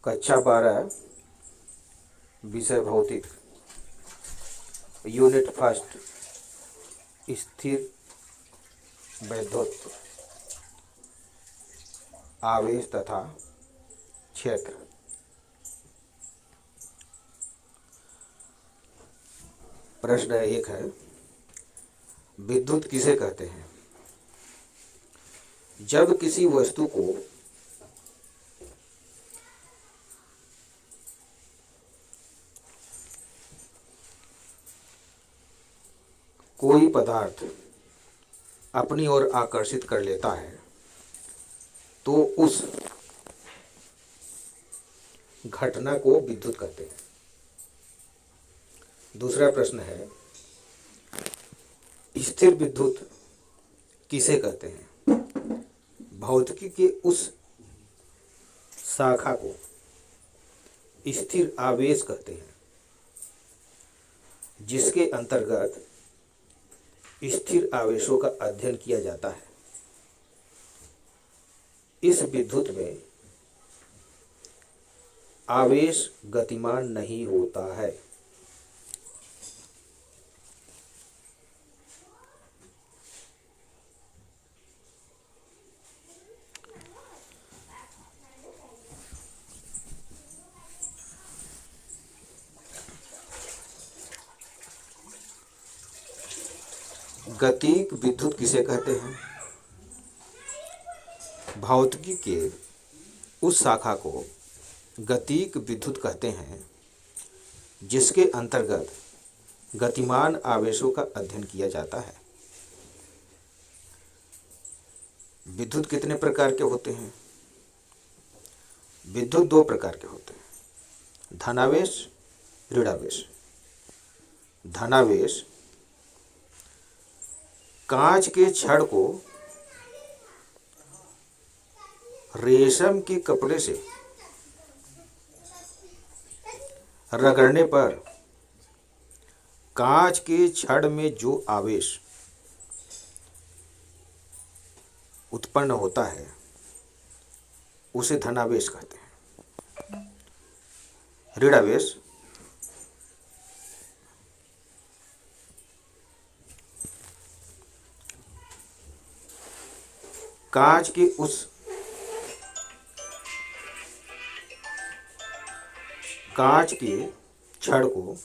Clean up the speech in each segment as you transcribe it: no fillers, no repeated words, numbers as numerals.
कक्षा 12 विषय भौतिक यूनिट फर्स्ट स्थिर वैद्युत आवेश तथा क्षेत्र। प्रश्न एक है, विद्युत किसे कहते हैं? जब किसी वस्तु को कोई पदार्थ अपनी ओर आकर्षित कर लेता है तो उस घटना को विद्युत कहते हैं। दूसरा प्रश्न है, स्थिर विद्युत किसे कहते हैं? भौतिकी के उस शाखा को स्थिर आवेश कहते हैं जिसके अंतर्गत स्थिर आवेशों का अध्ययन किया जाता है। इस विद्युत में आवेश गतिमान नहीं होता है। गतिक विद्युत किसे कहते हैं? भौतिकी के उस शाखा को गतिक विद्युत कहते हैं जिसके अंतर्गत गतिमान आवेशों का अध्ययन किया जाता है। विद्युत कितने प्रकार के होते हैं? विद्युत दो प्रकार के होते हैं, धनावेश, ऋणावेश। धनावेश कांच के छड़ को रेशम के कपड़े से रगड़ने पर कांच के छड़ में जो आवेश उत्पन्न होता है उसे धनावेश कहते हैं। ऋणावेश कांच के छड़ को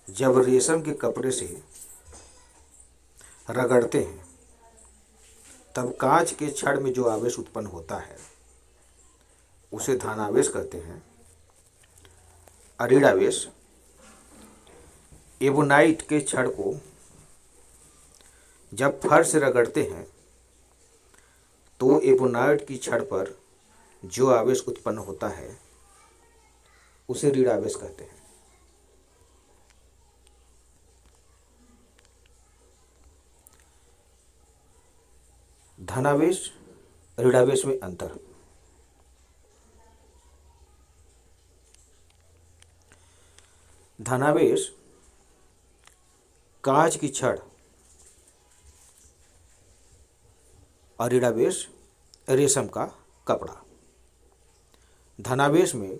जब रेशम के कपड़े से रगड़ते हैं तब कांच के छड़ में जो आवेश उत्पन्न होता है उसे धनावेश कहते हैं। ऋणावेश एबोनाइट के छड़ को जब फर्श से रगड़ते हैं तो एबोनाइट की छड़ पर जो आवेश उत्पन्न होता है उसे ऋणावेश कहते हैं। धनावेश ऋणावेश में अंतर। धनावेश कांच की छड़ और ऋणावेश रेशम का कपड़ा। धनावेश में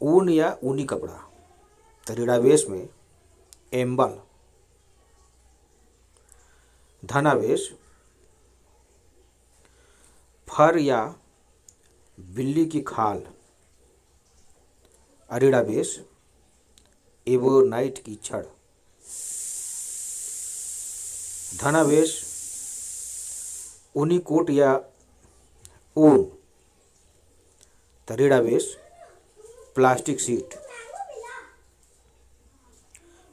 ऊन या ऊनी कपड़ा, ऋणावेश में एम्बल। धनावेश फर या बिल्ली की खाल, ऋणावेश एबोनाइट की छड़। धनावेश ऊनी कोट या ऊन, ऋणावेश प्लास्टिक शीट।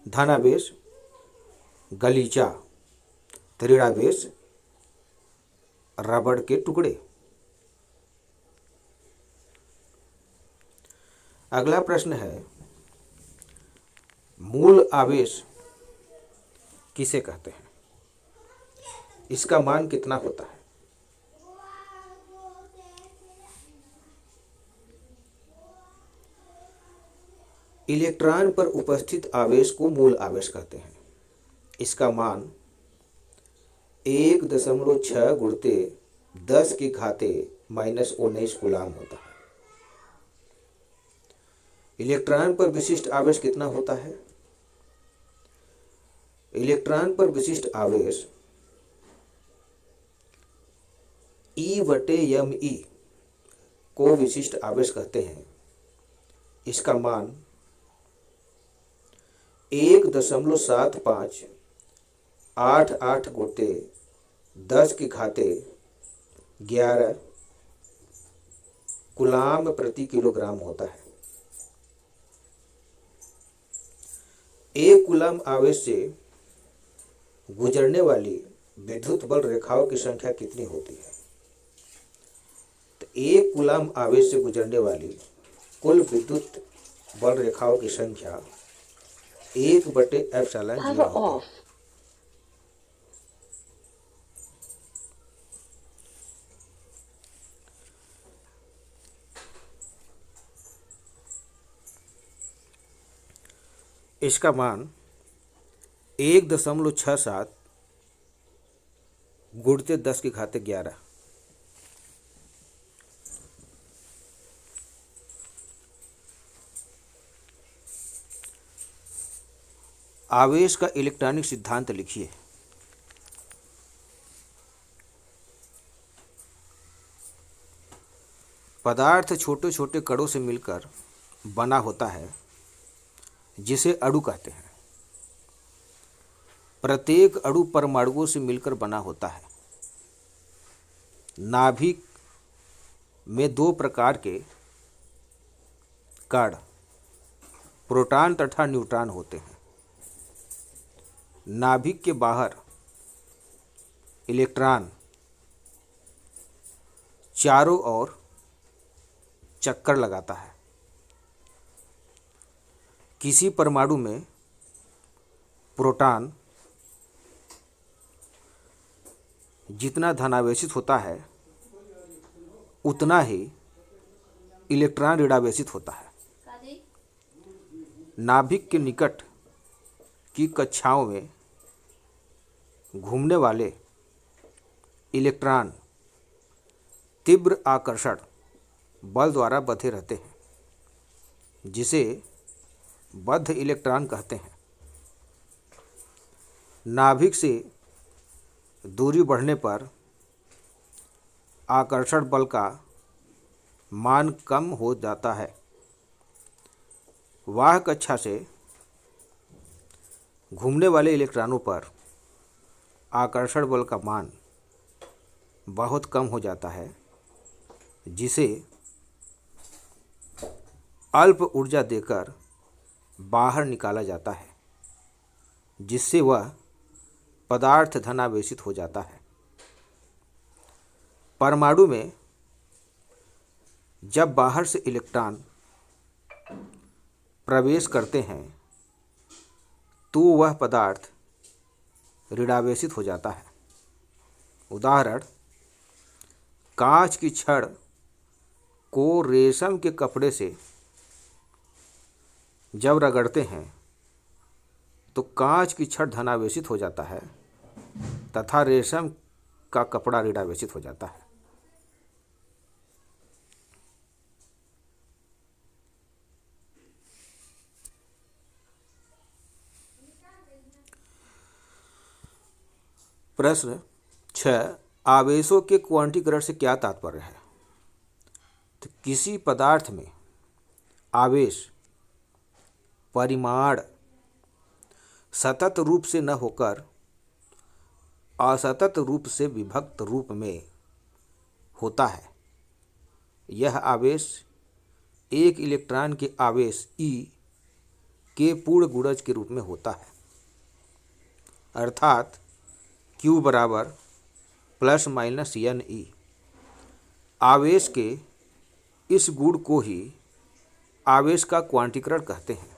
धनावेश गलीचा, ऋणावेश रबड़ के टुकड़े। अगला प्रश्न है, मूल आवेश किसे कहते हैं? इसका मान कितना होता है? इलेक्ट्रॉन पर उपस्थित आवेश को मूल आवेश कहते हैं। इसका मान 1.6 गुणित 10⁻⁻19 कूलाम होता है। इलेक्ट्रॉन पर विशिष्ट आवेश कितना होता है? इलेक्ट्रॉन पर विशिष्ट आवेश E/me को विशिष्ट आवेश कहते हैं। इसका मान 1.7588×10⁻11 कूलाम प्रति किलोग्राम होता है। एक कूलाम आवेश से गुजरने वाली विद्युत बल रेखाओं की संख्या कितनी होती है? तो एक कूलाम आवेश से गुजरने वाली कुल विद्युत बल रेखाओं की संख्या 1/ε0 होती है। इसका मान 1.67 गुणित 10⁻11। आवेश का इलेक्ट्रॉनिक सिद्धांत लिखिए। पदार्थ छोटे छोटे कणों से मिलकर बना होता है, जिसे अणु कहते हैं। प्रत्येक अणु परमाणुओं से मिलकर बना होता है। नाभिक में 2 प्रकार के कण, प्रोटॉन तथा न्यूट्रॉन होते हैं। नाभिक के बाहर इलेक्ट्रॉन चारों ओर चक्कर लगाता है। किसी परमाणु में प्रोटॉन जितना धनावेशित होता है, उतना ही इलेक्ट्रॉन ऋणावेशित होता है। नाभिक के निकट की कक्षाओं में घूमने वाले इलेक्ट्रॉन तीव्र आकर्षण बल द्वारा बंधे रहते हैं, जिसे बद्ध इलेक्ट्रॉन कहते हैं। नाभिक से दूरी बढ़ने पर आकर्षण बल का मान कम हो जाता है। वाह कक्षा से घूमने वाले इलेक्ट्रॉनों पर आकर्षण बल का मान बहुत कम हो जाता है, जिसे अल्प ऊर्जा देकर बाहर निकाला जाता है, जिससे वह पदार्थ धनावेशित हो जाता है। परमाणु में जब बाहर से इलेक्ट्रॉन प्रवेश करते हैं, तो वह पदार्थ ऋणावेशित हो जाता है। उदाहरण, कांच की छड़ को रेशम के कपड़े से जब रगड़ते हैं, तो कांच की छड़ धनावेशित हो जाता है तथा रेशम का कपड़ा ऋणावेशित हो जाता है। प्रश्न 6, आवेशों के क्वांटीकरण से क्या तात्पर्य है? तो किसी पदार्थ में आवेश परिमाण सतत रूप से न होकर असतत रूप से विभक्त रूप में होता है। यह आवेश एक इलेक्ट्रॉन के आवेश E के पूर्ण गुणज के रूप में होता है, अर्थात Q बराबर ±Ne। आवेश के इस गुण को ही आवेश का क्वांटीकरण कहते हैं।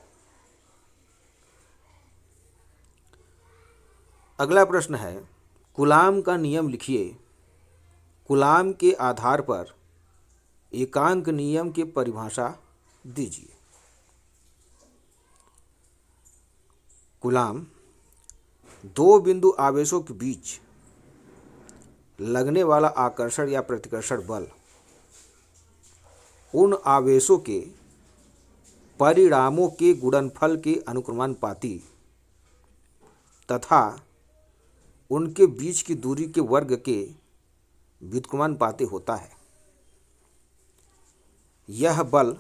अगला प्रश्न है, कूलाम का नियम लिखिए। कूलाम के आधार पर एकांक नियम की परिभाषा दीजिए। कूलाम 2 बिंदु आवेशों के बीच लगने वाला आकर्षण या प्रतिकर्षण बल उन आवेशों के परिणामों के गुणनफल के अनुक्रमानुपाती तथा उनके बीच की दूरी के वर्ग के व्युत्क्रमानुपाती होता है। यह बल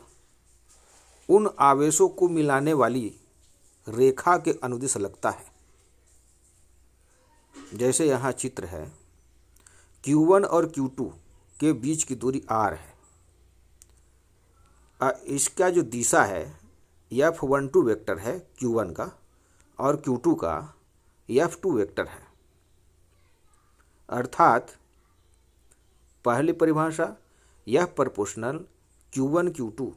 उन आवेशों को मिलाने वाली रेखा के अनुदिश लगता है। जैसे यहाँ चित्र है, Q1 और Q2 के बीच की दूरी r है। इसका जो दिशा है F12 वेक्टर है Q1 का और Q2 का F2 वेक्टर है। अर्थात पहली परिभाषा यह प्रोपोर्शनल Q1 Q2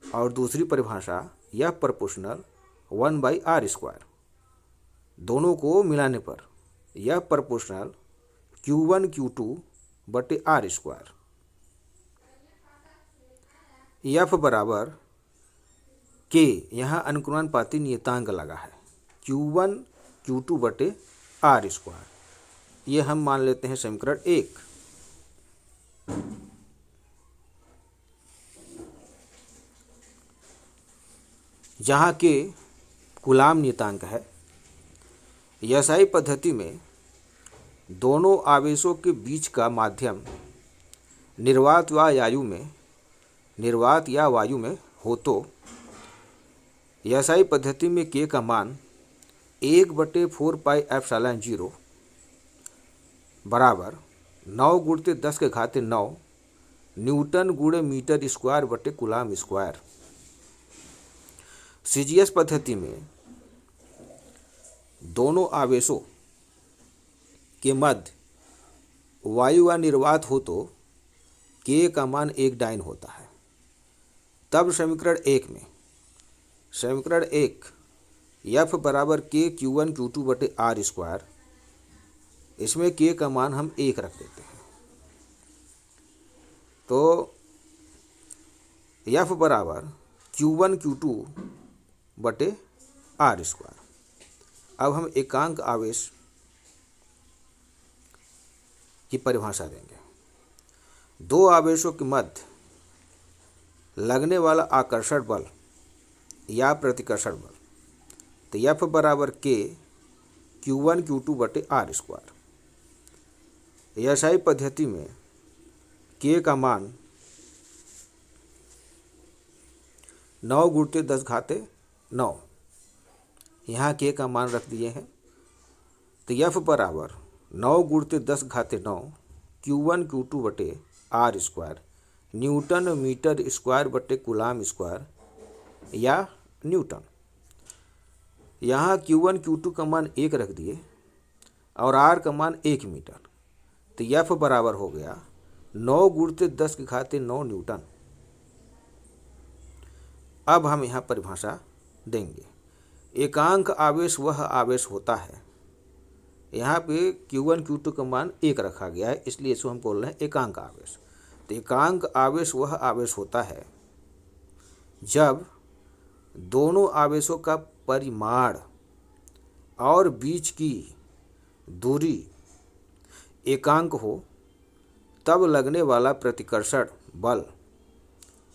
और दूसरी परिभाषा यह प्रोपोर्शनल 1/r²। दोनों को मिलाने पर यह प्रोपोर्शनल Q1 Q2/r²। F बराबर K, यहाँ अनुक्रमानुपाती नियतांक लगा है Q1 Q2/r²। ये हम मान लेते हैं समीकरण 1। जहाँ K कूलाम नियतांक है। एसआई पद्धति में दोनों आवेशों के बीच का माध्यम निर्वात या वायु में हो तो एसआई पद्धति में K का मान 1/4πε0 बराबर 9×10⁹ न्यूटन गुणे मीटर स्क्वायर बटे कूलाम स्क्वायर। सीजीएस पद्धति में दोनों आवेशों के मध्य वायु या निर्वात हो तो K का मान 1 डाइन होता है। तब समीकरण 1 F बराबर K Q1 Q2/r²। इसमें K का मान हम 1 रख देते हैं। तो F बराबर Q1 Q2/r²। अब हम एकांक आवेश की परिभाषा देंगे। दो आवेशों के मध्य लगने वाला आकर्षण बल या प्रतिकर्षण बल, तो F बराबर K Q1 Q2/r²। एसआई पद्धति में K का मान 9×10⁹ यहाँ K का मान रख दिए हैं। तो F बराबर 9×10⁹ Q1 Q2/r² newton metre square बटे कूलाम स्क्वायर या न्यूटन। यहाँ Q1 Q2 का मान 1 रख दिए और R का मान 1 मीटर। तो F बराबर हो गया 9×10⁹ न्यूटन। अब हम यहाँ परिभाषा देंगे। एकांक आवेश वह आवेश होता है, यहाँ पे Q1 Q2 का मान 1 रखा गया है, इसलिए इसको हम बोल रहे हैं एकांक आवेश। तो एकांक आवेश वह आवेश होता है जब दोनों आवेशों का परिमाण और बीच की दूरी एकांक हो, तब लगने वाला प्रतिकर्षण बल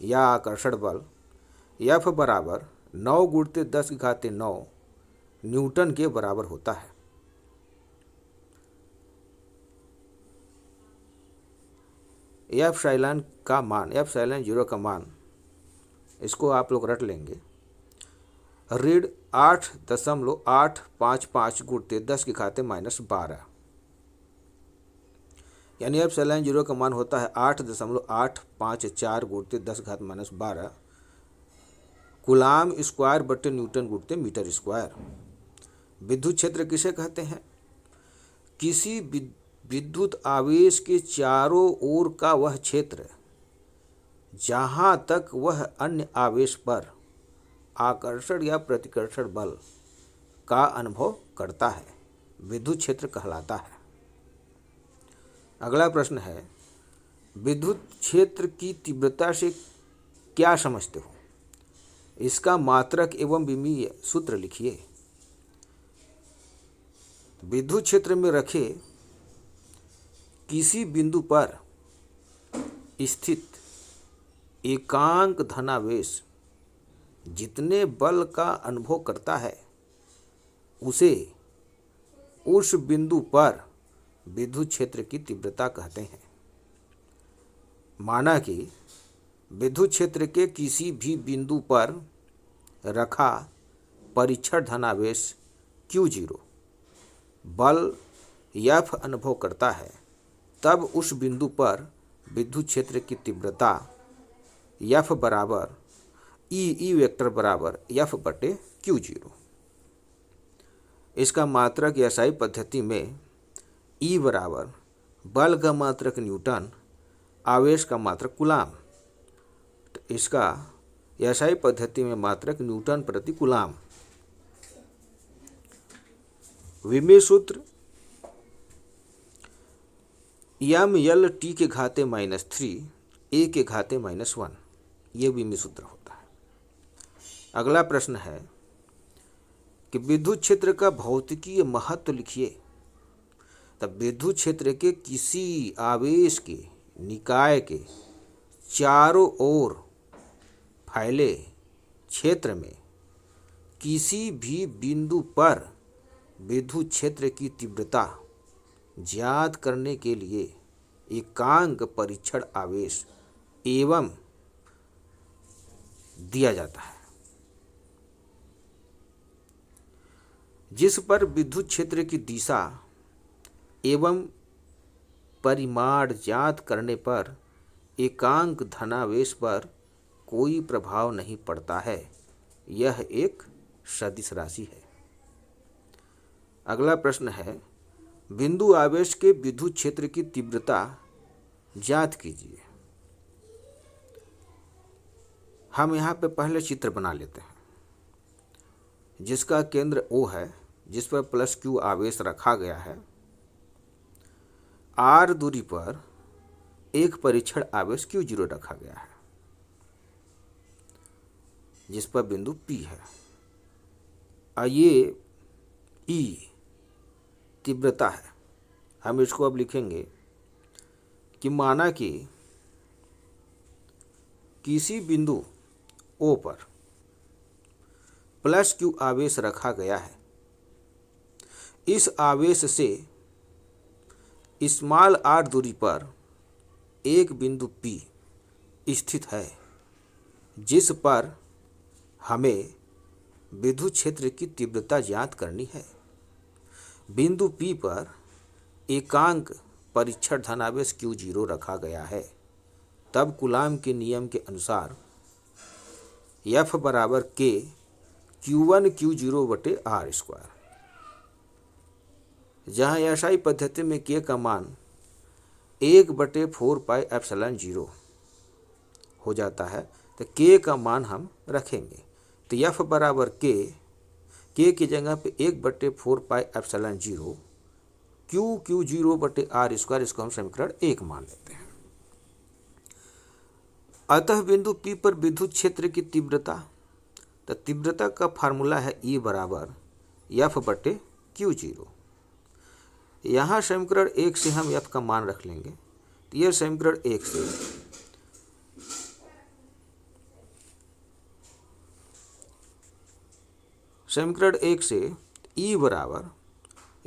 या आकर्षण बल F बराबर 9×10⁹ न्यूटन के बराबर होता है। एप्सिलॉन का मान, एप्सिलॉन0 का मान, इसको आप लोग रट लेंगे। रीड 8.855 × 10⁻⁻12, यानी एप्सिलॉन0 का मान होता है 8.854 × 10⁻⁻12 कूलाम स्क्वायर बटे न्यूटन गुणित मीटर स्क्वायर। विद्युत क्षेत्र किसे कहते हैं? किसी विद्युत आवेश के चारों ओर का वह क्षेत्र जहाँ तक वह अन्य आवेश पर आकर्षण या प्रतिकर्षण बल का अनुभव करता है, विद्युत क्षेत्र कहलाता है। अगला प्रश्न है, विद्युत क्षेत्र की तीव्रता से क्या समझते हो? इसका मात्रक एवं विमीय सूत्र लिखिए। विद्युत क्षेत्र में रखे किसी बिंदु पर स्थित एकांक धनावेश जितने बल का अनुभव करता है उसे उस बिंदु पर विद्युत क्षेत्र की तीव्रता कहते हैं। माना कि विद्युत क्षेत्र के किसी भी बिंदु पर रखा परीक्षण धनावेश Q0 बल F अनुभव करता है, तब उस बिंदु पर विद्युत क्षेत्र की तीव्रता F बराबर ई वेक्टर बराबर F बटे Q0। इसका मात्रक एसआई पद्धति में ई बराबर बल का मात्रक न्यूटन, आवेश का मात्रक कूलाम। तो इसका एसआई पद्धति में मात्रक न्यूटन प्रति कूलाम। विमेय सूत्र mLT के घाते -3 A के घाते -1, ये विमेय सूत्र होता है। अगला प्रश्न है कि विद्युत क्षेत्र का भौतिकीय महत्व लिखिए। तब विद्युत क्षेत्र के किसी आवेश के निकाय के चारों ओर फैले क्षेत्र में किसी भी बिंदु पर विद्युत क्षेत्र की तीव्रता ज्ञात करने के लिए एकांक परीक्षण आवेश एवं दिया जाता है, जिस पर विद्युत क्षेत्र की दिशा एवं परिमाण ज्ञात करने पर एकांक धनावेश पर कोई प्रभाव नहीं पड़ता है। यह एक सदिश राशि है। अगला प्रश्न है, बिंदु आवेश के विद्युत क्षेत्र की तीव्रता ज्ञात कीजिए। हम यहाँ पे पहले चित्र बना लेते हैं, जिसका केंद्र O है, जिस पर +Q आवेश रखा गया है। R दूरी पर एक परीक्षण आवेश Q0 रखा गया है, जिस पर बिंदु P है। ये E तीव्रता है। हम इसको अब लिखेंगे कि माना कि किसी बिंदु O पर +Q आवेश रखा गया है। इस आवेश से r दूरी पर एक बिंदु P स्थित है, जिस पर हमें विद्युत क्षेत्र की तीव्रता ज्ञात करनी है। बिंदु P पर एकांक परीक्षण धनावेश Q0 रखा गया है। तब कूलाम के नियम के अनुसार F बराबर K Q1 Q0 बटे R²। जहाँ एसआई पद्धति में K का मान 1/4πε0 हो जाता है, तो K का मान हम रखेंगे। तो F बराबर K की जगह पे 1/4πε0 Q0 बटे R², इसको हम समीकरण 1 मान लेते हैं। अतः बिंदु P पर विद्युत क्षेत्र की तीव्रता, तो तीव्रता का फार्मूला है E बराबर F बटे Q0। यहाँ समीकरण 1 से हम F का मान रख लेंगे। तो यह समीकरण 1 से E बराबर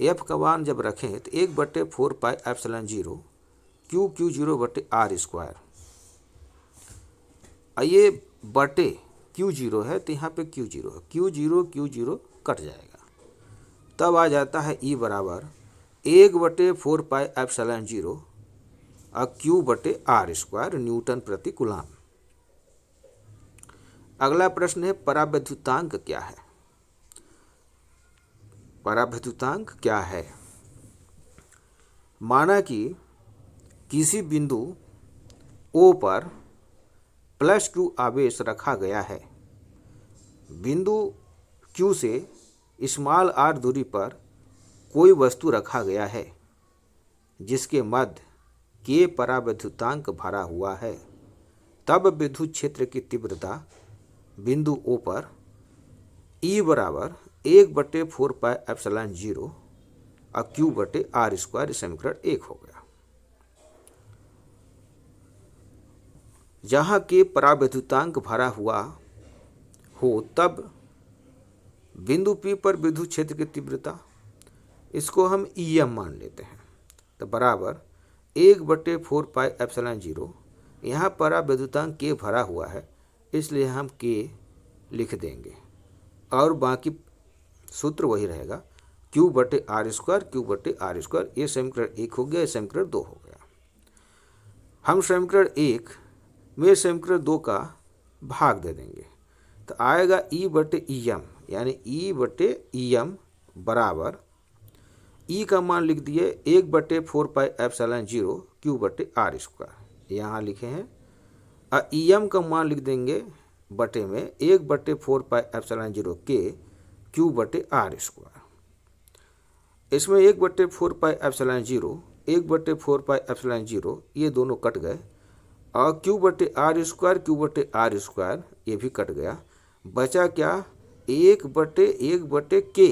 F का मान जब रखें तो 1/4πε0 Q0 बटे R²। ये बटे Q0 है, तो यहाँ पे Q0 है, Q0 कट जाएगा। तब आ जाता है E बराबर 1/4πε0 Q बटे R² न्यूटन प्रति कूलाम। अगला प्रश्न है, परावैद्युतांक क्या है? परावैद्युतांक क्या है? माना कि किसी बिंदु O पर +Q आवेश रखा गया है। बिंदु Q से r दूरी पर कोई वस्तु रखा गया है, जिसके मध्य K परावैद्युतांक भरा हुआ है। तब विद्युत क्षेत्र की तीव्रता बिंदु O पर E बराबर 1/4πε0 Q बटे R², समीकरण 1 हो गया। जहाँ के परावैद्युतांक भरा हुआ हो तब बिंदु P पर विद्युत क्षेत्र की तीव्रता, इसको हम EM मान लेते हैं, तो बराबर 1/4πε0। यहाँ परावैद्युतांक K भरा हुआ है इसलिए हम K लिख देंगे और बाकी सूत्र वही रहेगा, Q/r²। ये समीकरण 1 हो गया, ये समीकरण 2 हो गया। हम समीकरण 1 में समीकरण 2 का भाग दे देंगे तो आएगा E/EM, यानी E/EM बराबर E का मान लिख दिए 1/4πε0 Q/r², यहाँ लिखे हैं। और EM का मान लिख देंगे बटे में 1/4πε0 K Q/r²। इसमें 1/4πε0 ये दोनों कट गए और Q/r² ये भी कट गया। बचा क्या? 1/K।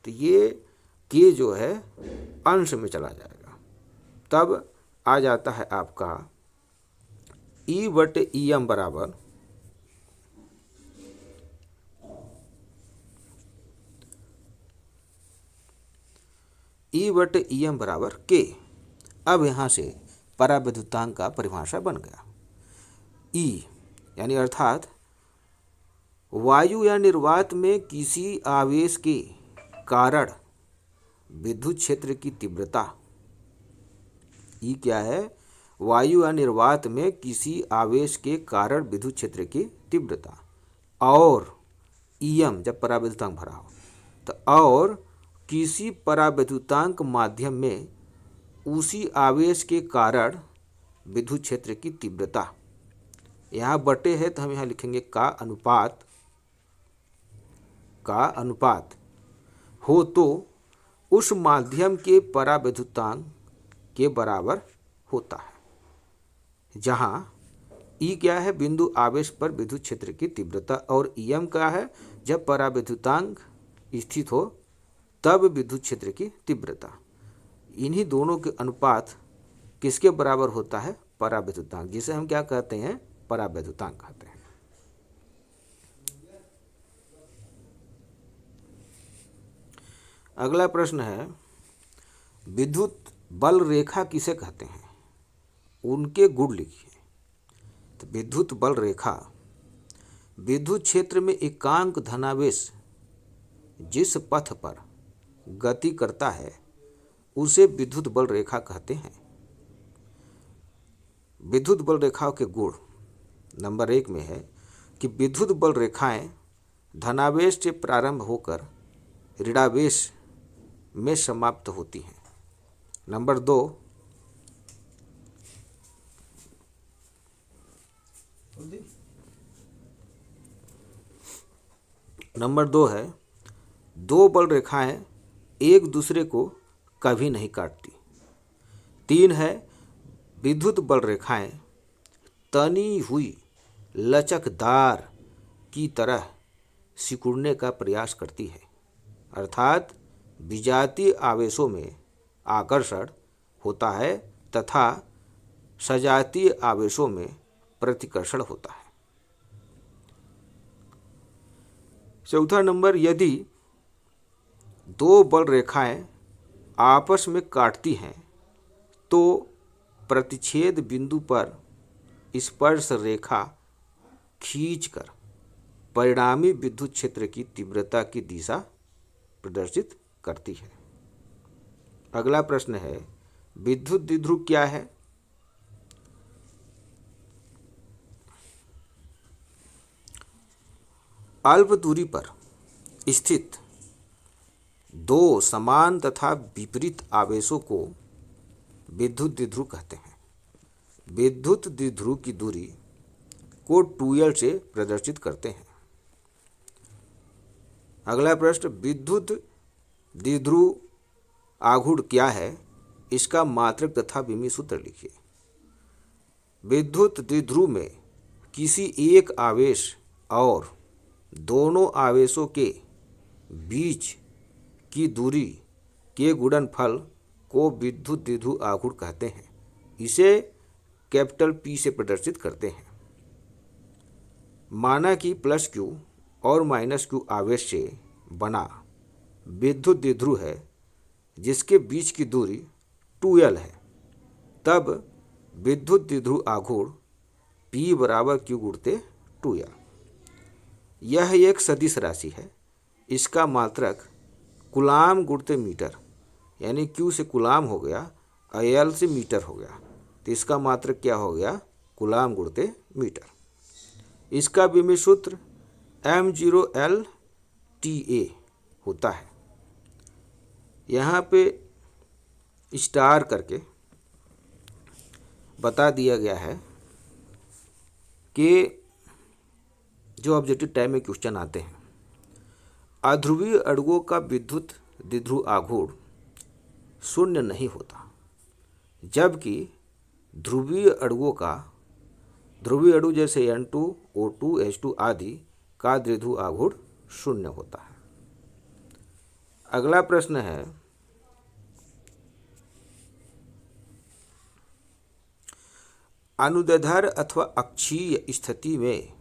तो ये K जो है अंश में चला जाएगा, तब आ जाता है आपका E/EM बराबर E/EM बराबर K। अब यहाँ से परावैद्युतांक का परिभाषा बन गया। E यानी अर्थात वायु या निर्वात में किसी आवेश के कारण विद्युत क्षेत्र की तीव्रता। E क्या है? वायु या निर्वात में किसी आवेश के कारण विद्युत क्षेत्र की तीव्रता। और EM जब परावैद्युतांक भरा हो तो और किसी परावैद्युतांक माध्यम में उसी आवेश के कारण विद्युत क्षेत्र की तीव्रता। यहाँ बटे है तो हम यहाँ लिखेंगे का अनुपात हो तो उस माध्यम के परावैद्युतांक के बराबर होता है। जहाँ E क्या है? बिंदु आवेश पर विद्युत क्षेत्र की तीव्रता, और EM क्या है? जब परावैद्युतांक स्थित हो तब विद्युत क्षेत्र की तीव्रता। इन्हीं दोनों के अनुपात किसके बराबर होता है? परावैद्युतांक, जिसे हम क्या कहते हैं? परावैद्युतांक कहते हैं। अगला प्रश्न है, विद्युत बल रेखा किसे कहते हैं? उनके गुण लिखिए। तो विद्युत बल रेखा विद्युत क्षेत्र में एकांक धनावेश जिस पथ पर गति करता है उसे विद्युत बल रेखा कहते हैं। विद्युत बल रेखाओं के गुण नंबर 1 में है कि विद्युत बल रेखाएं धनावेश से प्रारंभ होकर ऋणावेश में समाप्त होती हैं। नंबर 2 है, दो बल रेखाएं एक दूसरे को कभी नहीं काटती। 3 है, विद्युत बल रेखाएं तनी हुई लचकदार की तरह सिकुड़ने का प्रयास करती है, अर्थात विजातीय आवेशों में आकर्षण होता है तथा सजातीय आवेशों में प्रतिकर्षण होता है। चौथा नंबर, यदि दो बल रेखाएं आपस में काटती हैं तो प्रतिच्छेद बिंदु पर स्पर्श रेखा खींचकर परिणामी विद्युत क्षेत्र की तीव्रता की दिशा प्रदर्शित करती है। अगला प्रश्न है, विद्युत द्विध्रुव क्या है? अल्प दूरी पर स्थित दो समान तथा विपरीत आवेशों को विद्युत द्विध्रुव कहते हैं। विद्युत द्विध्रुव की दूरी को 2L से प्रदर्शित करते हैं। अगला प्रश्न, विद्युत द्विध्रुव आघूर्ण क्या है? इसका मात्रक तथा विमीय सूत्र लिखिए। विद्युत द्विध्रुव में किसी एक आवेश और दोनों आवेशों के बीच की दूरी के गुणनफल को विद्युत द्विध्रुव आघूर्ण कहते हैं। इसे कैपिटल P से प्रदर्शित करते हैं। माना कि प्लस क्यू और माइनस क्यू आवेश से बना विद्युत द्विध्रुव है जिसके बीच की दूरी 2L है, तब विद्युत द्विध्रुव आघूर्ण P बराबर Q गुणित 2L। यह एक सदिश राशि है। इसका मात्रक कूलाम गुणित मीटर, यानी Q से कूलाम हो गया और L से मीटर हो गया, तो इसका मात्रक क्या हो गया? कूलाम गुणित मीटर। इसका विमित सूत्र m0L/TA होता है। यहाँ पे स्टार करके बता दिया गया है कि जो ऑब्जेक्टिव टाइप में क्वेश्चन आते हैं, अध्रुवीय अणुओं का विद्युत द्विध्रुव आघूर्ण शून्य नहीं होता, जबकि ध्रुवीय अणुओं का, ध्रुवीय अणु जैसे N2, O2, H2 आदि का द्विध्रुव आघूर्ण शून्य होता है। अगला प्रश्न है, अनुदैर्ध्य अथवा अक्षीय स्थिति में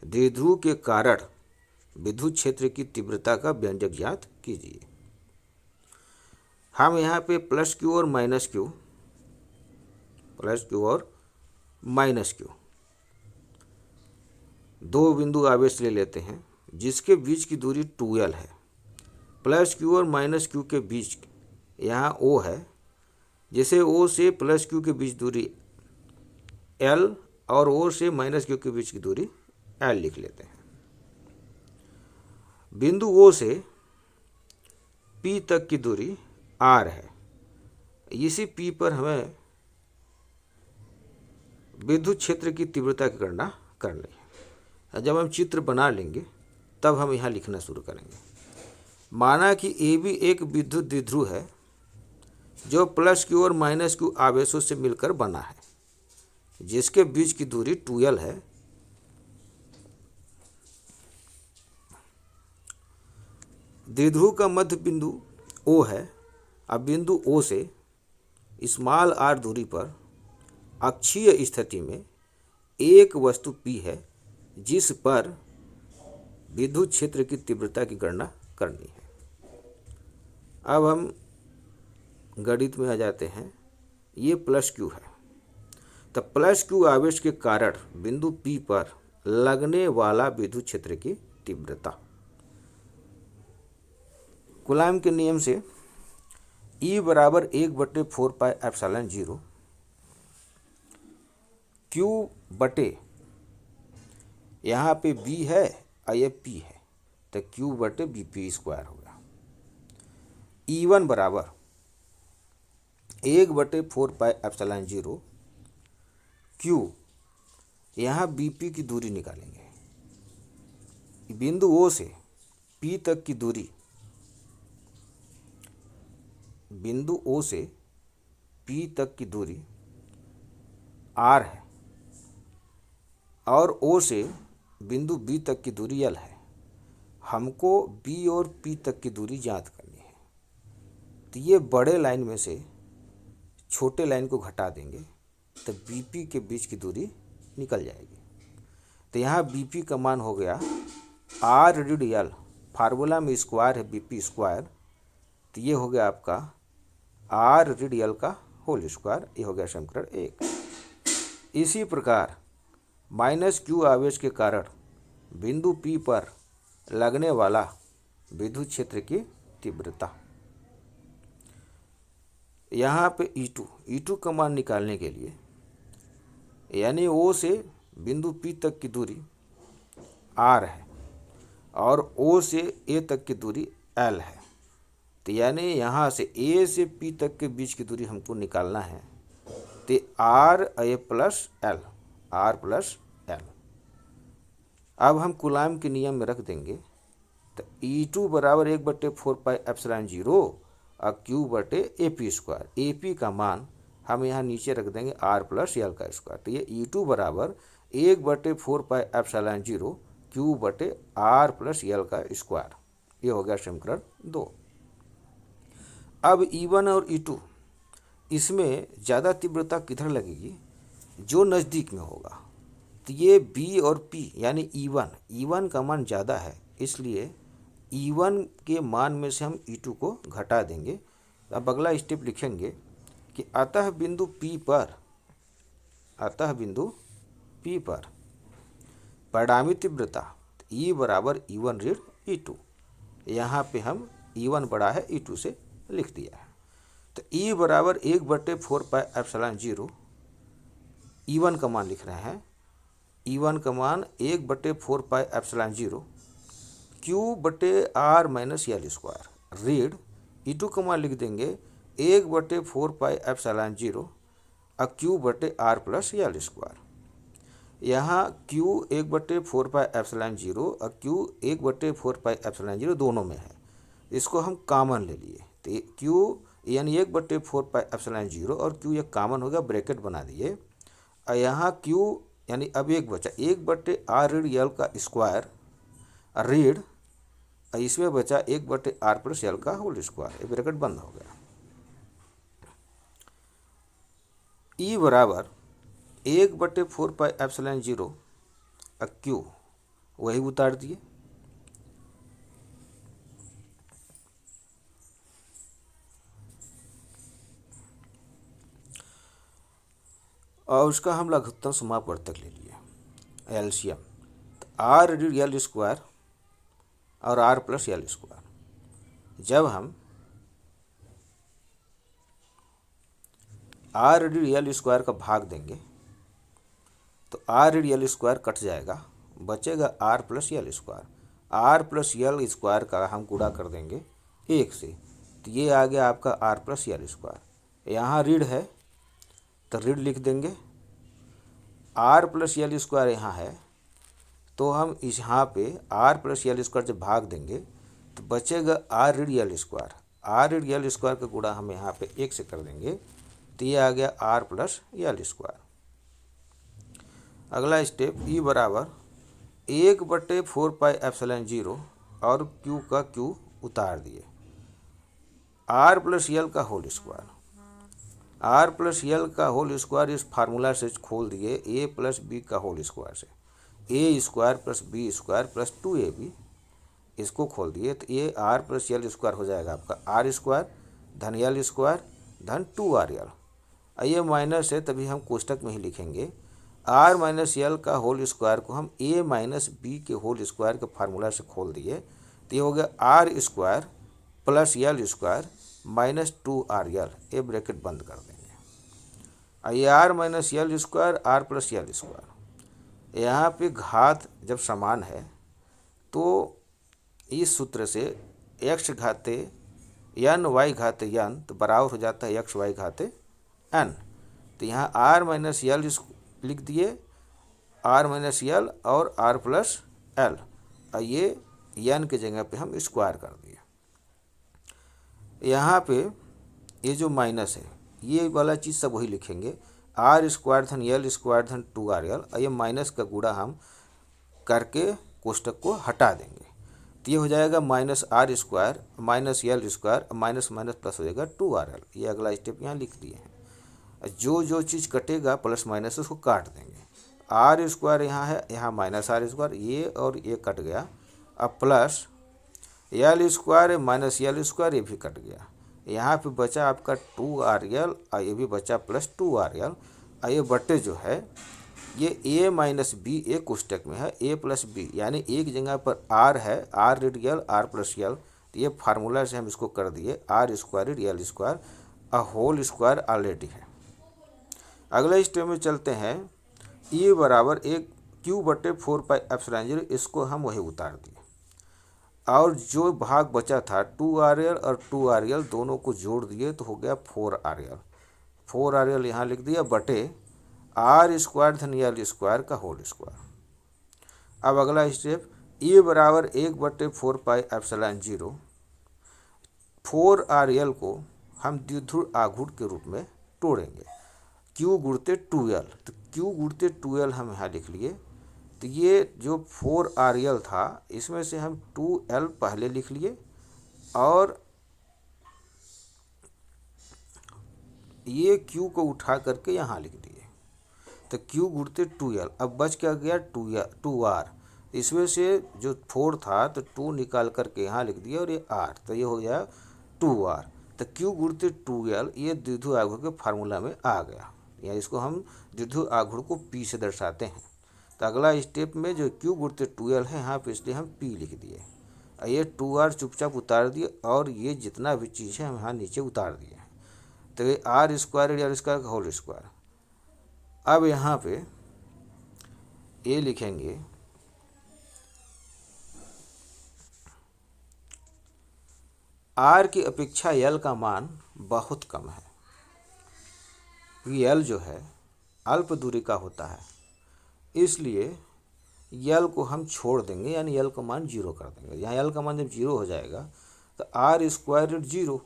द्विध्रुव के कारण विद्युत क्षेत्र की तीव्रता का व्यंजक ज्ञात कीजिए। हम यहाँ पे प्लस क्यू और माइनस क्यू, प्लस क्यू और माइनस क्यू दो बिंदु आवेश ले लेते हैं जिसके बीच की दूरी 2L है। प्लस क्यू और माइनस क्यू के बीच यहाँ O है, जैसे O से प्लस क्यू के बीच दूरी L और O से माइनस क्यू के बीच की दूरी L लिख लेते हैं। बिंदु O से P तक की दूरी R है। इसी P पर हमें विद्युत क्षेत्र की तीव्रता की गणना करनी है। जब हम चित्र बना लेंगे तब हम यहाँ लिखना शुरू करेंगे। माना कि AB एक विद्युत द्विध्रुव है जो प्लस क्यू और माइनस क्यू आवेशों से मिलकर बना है, जिसके बीच की दूरी 2L है। द्विध्रुव का मध्य बिंदु O है। अब बिंदु O से स्मॉल r दूरी पर अक्षीय स्थिति में एक वस्तु P है जिस पर विद्युत क्षेत्र की तीव्रता की गणना करनी है। अब हम गणित में आ जाते हैं। ये प्लस क्यू है, तो प्लस क्यू आवेश के कारण बिंदु P पर लगने वाला विद्युत क्षेत्र की तीव्रता कूलाम के नियम से E बराबर 1/4πε0 Q बटे, यहाँ पे B है और ये P है, तो Q बटे BP स्क्वायर होगा। E1 बराबर 1/4πε0 Q, यहाँ BP की दूरी निकालेंगे। बिंदु O से P तक की दूरी, बिंदु O से P तक की दूरी R है और O से बिंदु B तक की दूरी L है। हमको B और P तक की दूरी ज्ञात करनी है, तो ये बड़े लाइन में से छोटे लाइन को घटा देंगे तो BP के बीच की दूरी निकल जाएगी। तो यहाँ BP का मान हो गया R रेडियल, फार्मूला में स्क्वायर है BP स्क्वायर, तो ये हो गया आपका R रेडियल का होल स्क्वायर। ये हो गया समीकरण 1। इसी प्रकार माइनस क्यू आवेश के कारण बिंदु P पर लगने वाला विद्युत क्षेत्र की तीव्रता, यहाँ पे E2 का मान निकालने के लिए, यानी O से बिंदु P तक की दूरी R है और O से A तक की दूरी L है, तो यानी यहाँ से A से P तक के बीच की दूरी हमको निकालना है, तो RA plus L, R plus L। अब हम कूलाम के नियम में रख देंगे, तो E2 बराबर 1/4πε0 और Q बटे AP स्क्वायर। AP का मान हम यहाँ नीचे रख देंगे R प्लस L का स्क्वायर, तो ये E2 बराबर 1/4πε0 Q बटे R प्लस L का स्क्वायर। ये हो गया समीकरण 2। अब E1 और E2, इसमें ज़्यादा तीव्रता किधर लगेगी? जो नज़दीक में होगा। तो ये बी और पी यानी ई वन का मान ज़्यादा है, इसलिए ई1 के मान में से हम ई2 को घटा देंगे। अब अगला स्टेप लिखेंगे कि अतः बिंदु P पर परिणामी तीव्रता E बराबर ई1 ऋण ई2। यहाँ पे हम ई1 बड़ा है ई2 से लिख दिया है। तो E बराबर 1/4πε0, ई1 का मान लिख रहे हैं, ई1 का मान 1/4πε0 Q/R माइनस यल स्क्वायर ऋण ई2 का मान लिख देंगे 1/4πε0 Q/R प्लस यल स्क्वायर। यहाँ Q 1/4πε0 और Q 1/4πε0 दोनों में है, इसको हम कॉमन ले लिए तो Q यानी 1/4πε0 और Q एक कॉमन हो गया, ब्रैकेट बना दिए। और यहाँ Q यानी अब एक बचा 1/R ऋण यल का स्क्वायर ऋण, इसमें बचा 1/R प्लस यल का होल स्क्वायर, ये ब्रैकेट बंद हो गया। E बराबर 1/4πε0 Q वही उतार दिए। और उसका हम लघुत्तम समापवर्तक ले लिए एलसीएम, तो R ऋण यल स्क्वायर और R प्लस यल स्क्वायर। जब हम R ऋण यल स्क्वायर का भाग देंगे तो R ऋण यल स्क्वायर कट जाएगा, बचेगा R प्लस यल स्क्वायर। R प्लस यल स्क्वायर का हम गुणा कर देंगे 1 से, तो ये आ गया आपका R प्लस यल स्क्वायर। यहाँ ऋण है तो ऋण लिख देंगे, R प्लस यल स्क्वायर यहाँ है तो हम इस यहाँ पे R प्लस यल स्क्वायर जब भाग देंगे तो बचेगा R ऋण यल स्क्वायर। R ऋण यल स्क्वायर का गुणा हम यहाँ पे 1 से कर देंगे तो ये आ गया R प्लस यल स्क्वायर। अगला स्टेप E बराबर 1/4πε0 और Q का Q उतार दिए, R प्लस यल का whole square. R plus L का होल स्क्वायर इस फार्मूला से खोल दिए A प्लस बी का होल स्क्वायर से, A square plus B square plus 2ab, इसको खोल दिए तो ये R प्लस यल स्क्वायर हो जाएगा आपका R स्क्वायर धन यल स्क्वायर धन 2RL। ये माइनस है तभी हम कोष्टक में ही लिखेंगे, R माइनस यल का होल स्क्वायर को हम A माइनस बी के होल स्क्वायर के फार्मूला से खोल दिए तो ये हो गया R स्क्वायर प्लस यल स्क्वायर माइनस 2RL, ये ब्रैकेट बंद कर देंगे। ये R माइनस यल स्क्वायर R प्लस यल स्क्वायर, यहाँ पे घात जब समान है तो इस सूत्र से x घाते n y घाते n तो बराबर हो जाता है x y घाते n। तो यहाँ R माइनस यल लिख दिए, R माइनस यल और R प्लस L, और ये n के जगह पे हम स्क्वायर कर दिए। यहाँ पे ये जो माइनस है ये वाला चीज़ सब वही लिखेंगे, R स्क्वायर धन यल स्क्वायर धन 2RL, और ये माइनस का गुणा हम करके कोष्टक को हटा देंगे तो ये हो जाएगा माइनस R स्क्वायर माइनस यल स्क्वायर माइनस माइनस प्लस हो जाएगा 2RL। ये अगला स्टेप यहाँ लिख दिए हैं। जो चीज़ कटेगा प्लस माइनस उसको काट देंगे। R स्क्वायर यहाँ है, यहाँ माइनस R स्क्वायर, ये और ये कट गया। अब प्लस यल स्क्वायर माइनस यल स्क्वायर, ये भी कट गया। यहाँ पे बचा आपका 2RL और ये भी बचा प्लस 2RL, और ये बट्टे जो है ये A माइनस बी एक कोष्टक में है A प्लस बी, यानी एक जगह पर R है R ऋण यल R प्लस यल, तो ये फार्मूला से हम इसको कर दिए R स्क्वायर ऋण यल स्क्वायर, और होल स्क्वायर ऑलरेडी है। अगले स्टेप में चलते हैं, E बराबर एक Q/4πε0, इसको हम वही उतार दिए और जो भाग बचा था 2RL और 2RL दोनों को जोड़ दिए तो हो गया 4RL। 4RL यहाँ लिख दिया बटे R स्क्वायर धन यल स्क्वायर का होल स्क्वायर। अब अगला स्टेप E बराबर 1/4πε0, 4RL को हम द्विध्रुव आघूर्ण के रूप में तोड़ेंगे, Q गुणते 2L, तो Q गुणते 2L हम यहाँ लिख लिए। तो ये जो 4RL था इसमें से हम 2L पहले लिख लिए और ये Q को उठा करके यहाँ लिख दिए। तो Q गुणते 2L, अब बच क्या गया 2R, इसमें से जो 4 था तो 2 निकाल करके यहाँ लिख दिया और ये R, तो ये हो गया 2R। तो Q गुणते 2L ये द्विध्रुव आघूर्ण के फार्मूला में आ गया, या इसको हम द्विध्रुव आघूर्ण को P से दर्शाते हैं। तो अगला स्टेप में जो Q गुणते 2L है यहाँ पे इसलिए हम P लिख दिए, ये 2R चुपचाप उतार दिए और ये जितना भी चीज़ है हम यहाँ नीचे उतार दिए। तो ये R स्क्वायर या R का होल स्क्वायर। अब यहाँ पे ये लिखेंगे R की अपेक्षा L का मान बहुत कम है, L जो है अल्प दूरी का होता है, इसलिए L को हम छोड़ देंगे, यानी L का मान 0 कर देंगे। यहाँ L का मान जब 0 हो जाएगा तो R स्क्वायर 0,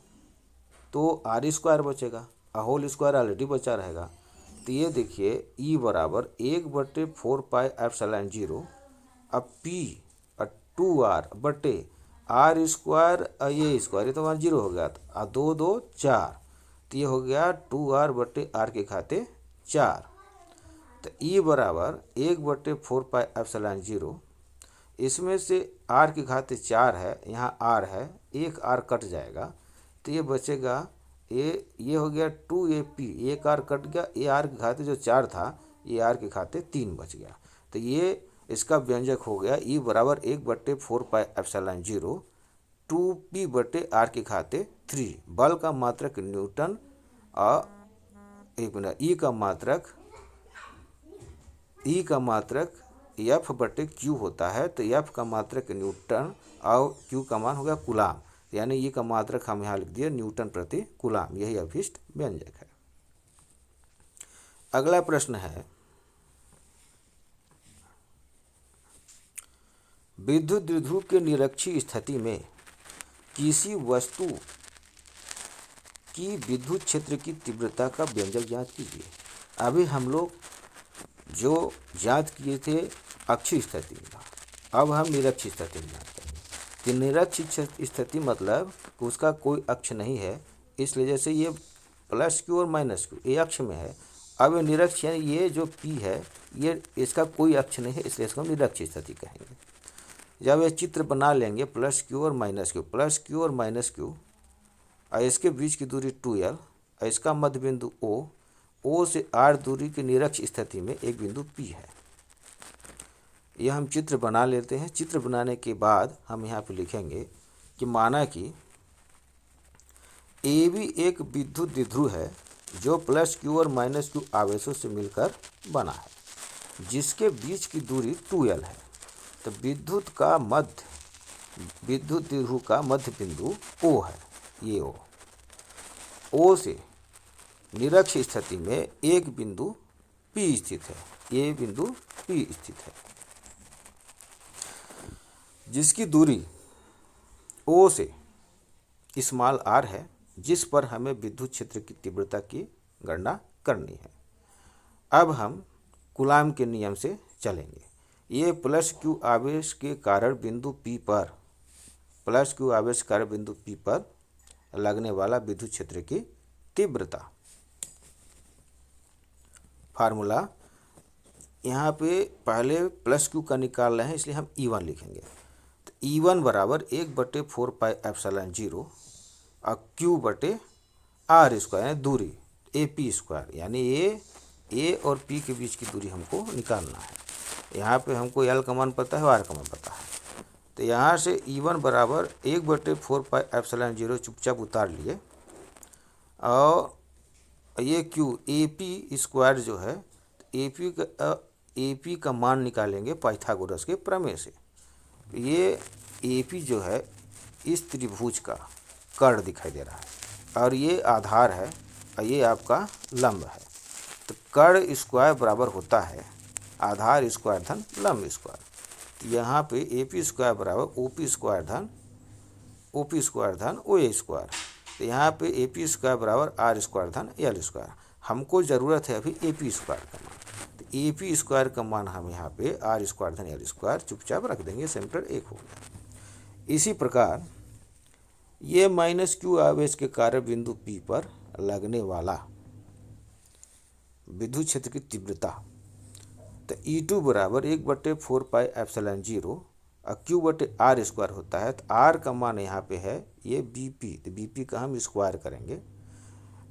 तो R स्क्वायर बचेगा, होल स्क्वायर ऑलरेडी बचा रहेगा। तो ये देखिए E बराबर 1/4πε0, अब P और 2R बटे R स्क्वायर, ये स्क्वायर, ये तो हमारा 0 हो गया, 2 2 4, तो ये हो गया 2R बटे R के घाते 4। तो E बराबर 1/4πε0, इसमें से R के घाते 4 है, यहाँ R है, एक R कट जाएगा, तो ये बचेगा ये हो गया 2AP, एक R कट गया, ये R के घाते जो 4 था ये R के घाते 3 बच गया। तो ये इसका व्यंजक हो गया E बराबर 1/4πε0 2P बटे R के घाते 3। बल का मात्रक न्यूटन और E का मात्रक F बटे Q होता है, तो F का मात्रक न्यूटन और Q का मान हो गया कूलाम, यानी E का मात्रक हम यहाँ लिख दिए न्यूटन प्रति कूलाम, यही अभिष्ट व्यंजक है। अगला प्रश्न है, विद्युत द्विध्रुव के निरक्षीय स्थिति में किसी वस्तु की विद्युत क्षेत्र की तीव्रता का व्यंजक ज्ञात कीजिए। अभी हम लोग जो ज्ञात किए थे अक्षीय स्थिति में, अब हम निरक्षीय स्थिति में ज्ञात करेंगे। कि निरक्षीय स्थिति मतलब उसका कोई अक्ष नहीं है, इसलिए जैसे ये +Q और -Q ये अक्ष में है, अब ये निरक्ष यानी ये जो P है ये इसका कोई अक्ष नहीं है, इसलिए इसको हम निरक्षीय स्थिति कहेंगे। जब ये चित्र बना लेंगे +Q और -Q, +Q और -Q और इसके बीच की दूरी 2L और इसका मध्य बिंदु O से R दूरी की निरक्ष स्थिति में एक बिंदु P है। यह हम चित्र बना लेते हैं। चित्र बनाने के बाद हम यहाँ पे लिखेंगे कि माना कि AB एक विद्युत द्विध्रुव है जो +Q और -Q आवेशों से मिलकर बना है, जिसके बीच की दूरी 2L है। तो विद्युत द्विध्रुव का मध्य बिंदु O है, ये O से निरक्ष स्थिति में एक बिंदु P स्थित है, ये बिंदु P स्थित है, जिसकी दूरी O से r है, जिस पर हमें विद्युत क्षेत्र की तीव्रता की गणना करनी है। अब हम कूलाम के नियम से चलेंगे। ये +Q आवेश के कारण बिंदु P पर लगने वाला विद्युत क्षेत्र की तीव्रता। फार्मूला यहाँ पे पहले +Q का निकाल रहे हैं, इसलिए हम E1 लिखेंगे। तो E1 बराबर 1/4πε0 और Q बटे R स्क्वायर यानी दूरी AP स्क्वायर, यानी A और P के बीच की दूरी हमको निकालना है। यहाँ पे हमको L का मान पता है और R का मान पता है, तो यहाँ से E1 बराबर 1/4πε0 चुपचाप उतार लिए और ये Q AP स्क्वायर जो है AP का मान निकालेंगे पाइथागोरस के प्रमेय से। ये AP जो है इस त्रिभुज का कर्ण दिखाई दे रहा है और ये आधार है और ये आपका लंब है। तो कर्ण स्क्वायर बराबर होता है आधार स्क्वायर धन लंब स्क्वायर। यहाँ पे AP स्क्वायर बराबर OP स्क्वायर धन OP स्क्वायर धन OA स्क्वायर। तो यहाँ पे AP स्क्वायर बराबर R स्क्वायर धन L स्क्वायर। हमको ज़रूरत है अभी AP स्क्वायर का मान, तो AP स्क्वायर का मान हम यहाँ पे R स्क्वायर धन L स्क्वायर चुपचाप रख देंगे, सेंटर 1 हो गया। इसी प्रकार ये -Q आवेश के कारण बिंदु P पर लगने वाला विद्युत क्षेत्र की तीव्रता तो E2 बराबर 1/4πε0 और Q बटे आर स्क्वायर होता है। तो आर का मान यहाँ पे है ये BP, तो BP का हम स्क्वायर करेंगे।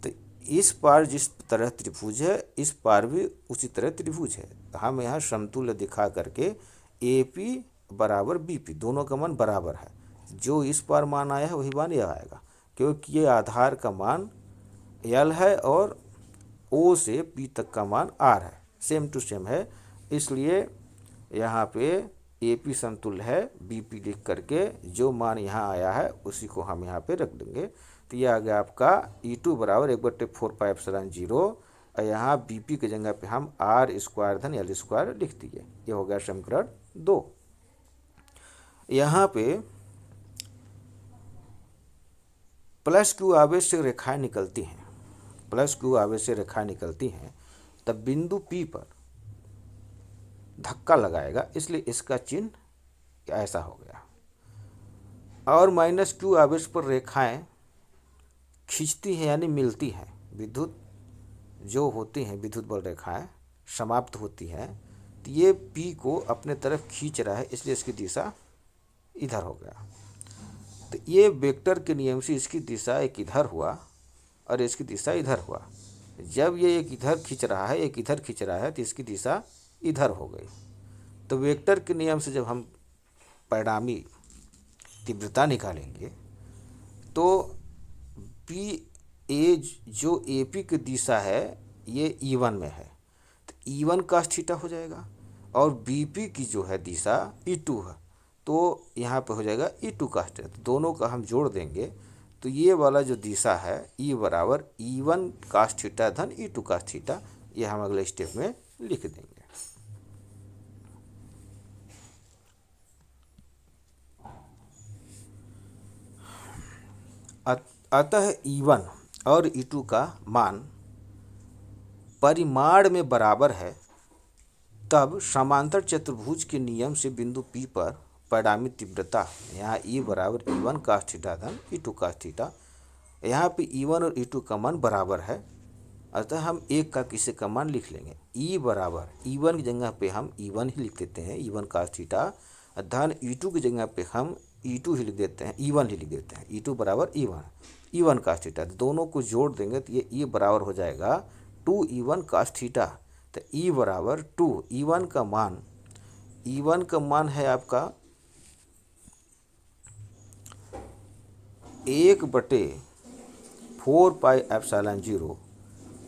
तो इस पार जिस तरह त्रिभुज है इस पार भी उसी तरह त्रिभुज है। हम यहाँ समतुल्य दिखा करके AP बराबर BP दोनों का मान बराबर है। जो इस पार मान आया है वही मान यह आएगा, क्योंकि ये आधार का मान L है और O से P तक का मान R है, सेम टू सेम है। इसलिए यहाँ पे AP समतुल्य है BP लिख करके जो मान यहाँ आया है उसी को हम यहाँ पे रख देंगे। तो ये आ गया आपका E2 बराबर 1/4πε0 और यहाँ BP की जगह पे हम R स्क्वायर धन L स्क्वायर लिख दिए। ये हो गया समीकरण 2। यहाँ पे प्लस Q आवेश से रेखाएं निकलती हैं, प्लस Q आवेश से रेखाएं निकलती हैं, तब बिंदु P पर धक्का लगाएगा, इसलिए इसका चिन्ह ऐसा हो गया। और माइनस Q आवेश पर रेखाएं खींचती हैं यानी मिलती हैं, विद्युत जो होती हैं विद्युत बल रेखाएं समाप्त होती हैं, तो ये P को अपने तरफ खींच रहा है, इसलिए इसकी दिशा इधर हो गया। तो ये वेक्टर के नियम से इसकी दिशा एक इधर हुआ और इसकी दिशा इधर हुआ। जब ये एक इधर खींच रहा है एक इधर खींच रहा है तो इसकी दिशा इधर हो गई। तो वेक्टर के नियम से जब हम परिणामी तीव्रता निकालेंगे तो पी ए जो AP की दिशा है ये E1 में है, तो E1 cos थीटा हो जाएगा, और BP की जो है दिशा E2 है, तो यहाँ पे हो जाएगा E2 cos थीटा। तो दोनों का हम जोड़ देंगे तो ये वाला जो दिशा है E बराबर E1 cos थीटा धन E2 cos थीटा, ये हम अगले स्टेप में लिख देंगे। अतः E1 और E2 का मान परिमाण में बराबर है, तब समांतर चतुर्भुज के नियम से बिंदु P पर परिणामी तीव्रता यहाँ E बराबर E1 cos थीटा धन E2 cos थीटा, यहाँ पे E1 और E2 का मान बराबर है, अतः हम एक का किसी का मान लिख लेंगे। E बराबर E1 की जगह पे हम E1 ही लिख देते हैं, E1 cos थीटा, धन E2 की जगह पे हम E2 ही लिख देते हैं, E1 ही लिख देते हैं। E2 बराबर E1 cos थीटा, दोनों को जोड़ देंगे तो ये E बराबर हो जाएगा 2E1 cos थीटा। तो E बराबर 2, E1 का मान है आपका 1/4πε0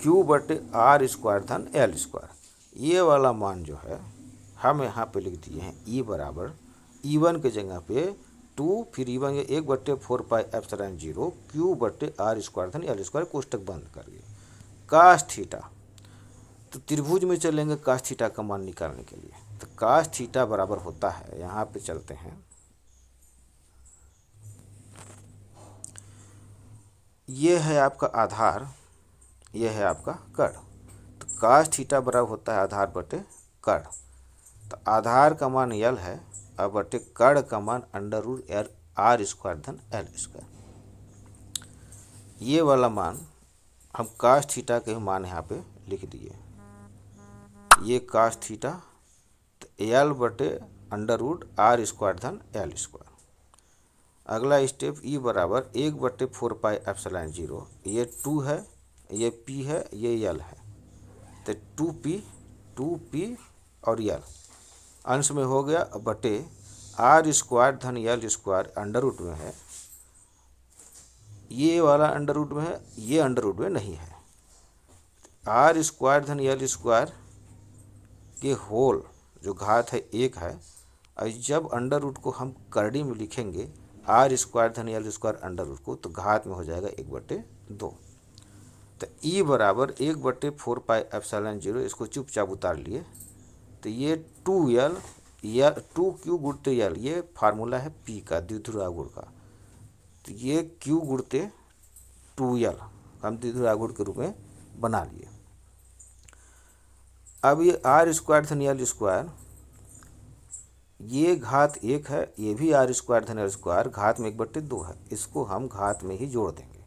Q बटे R स्क्वायर धन L स्क्वायर। ये वाला मान जो है हम यहाँ पे लिख दिए हैं E बराबर E1 के जगह पे 2 फिर E1 के 1/4πε0 Q बटे R स्क्वायर धन L स्क्वायर, कोष्टक बंद करिए, cos थीटा। तो त्रिभुज में चलेंगे cos थीटा का मान निकालने के लिए। तो cos थीटा बराबर होता है, यहाँ पे चलते हैं, ये है आपका आधार, ये है आपका कर्ण। तो cos थीटा बराबर होता है आधार बटे कर्ण। तो आधार का मान L है और बटे कर्ण का मान √R स्क्वायर धन L स्क्वायर। ये वाला मान हम cos थीटा के मान यहाँ पे लिख दिए, ये cos थीटा, तो L बटे √R स्क्वायर धन L स्क्वायर। अगला स्टेप E बराबर 1/4πε0, ये 2 है, ये P है, ये L है, तो 2P और L अंश में हो गया, बटे R स्क्वायर धन L स्क्वायर अंडर रूट में है, ये वाला अंडर रूट में है, ये अंडर रूट में नहीं है। R स्क्वायर धन L स्क्वायर के होल जो घात है 1 है, और जब अंडर रूट को हम करड़ी में लिखेंगे R स्क्वायर धन L स्क्वायर अंडर रूट को, तो घात में हो जाएगा 1/2। तो E बराबर 1/4πε0, इसको चुपचाप उतार लिए, तो ये 2L या 2Q गुणते L, ये फार्मूला है P का द्विध्रुव आघूर्ण का, तो ये Q गुणते 2L हम द्विध्रुव आघूर्ण के रूप में बना लिए। अब ये R स्क्वायर धन L स्क्वायर, ये घात 1 है, ये भी R स्क्वायर धन L स्क्वायर घात में 1/2 है, इसको हम घात में ही जोड़ देंगे,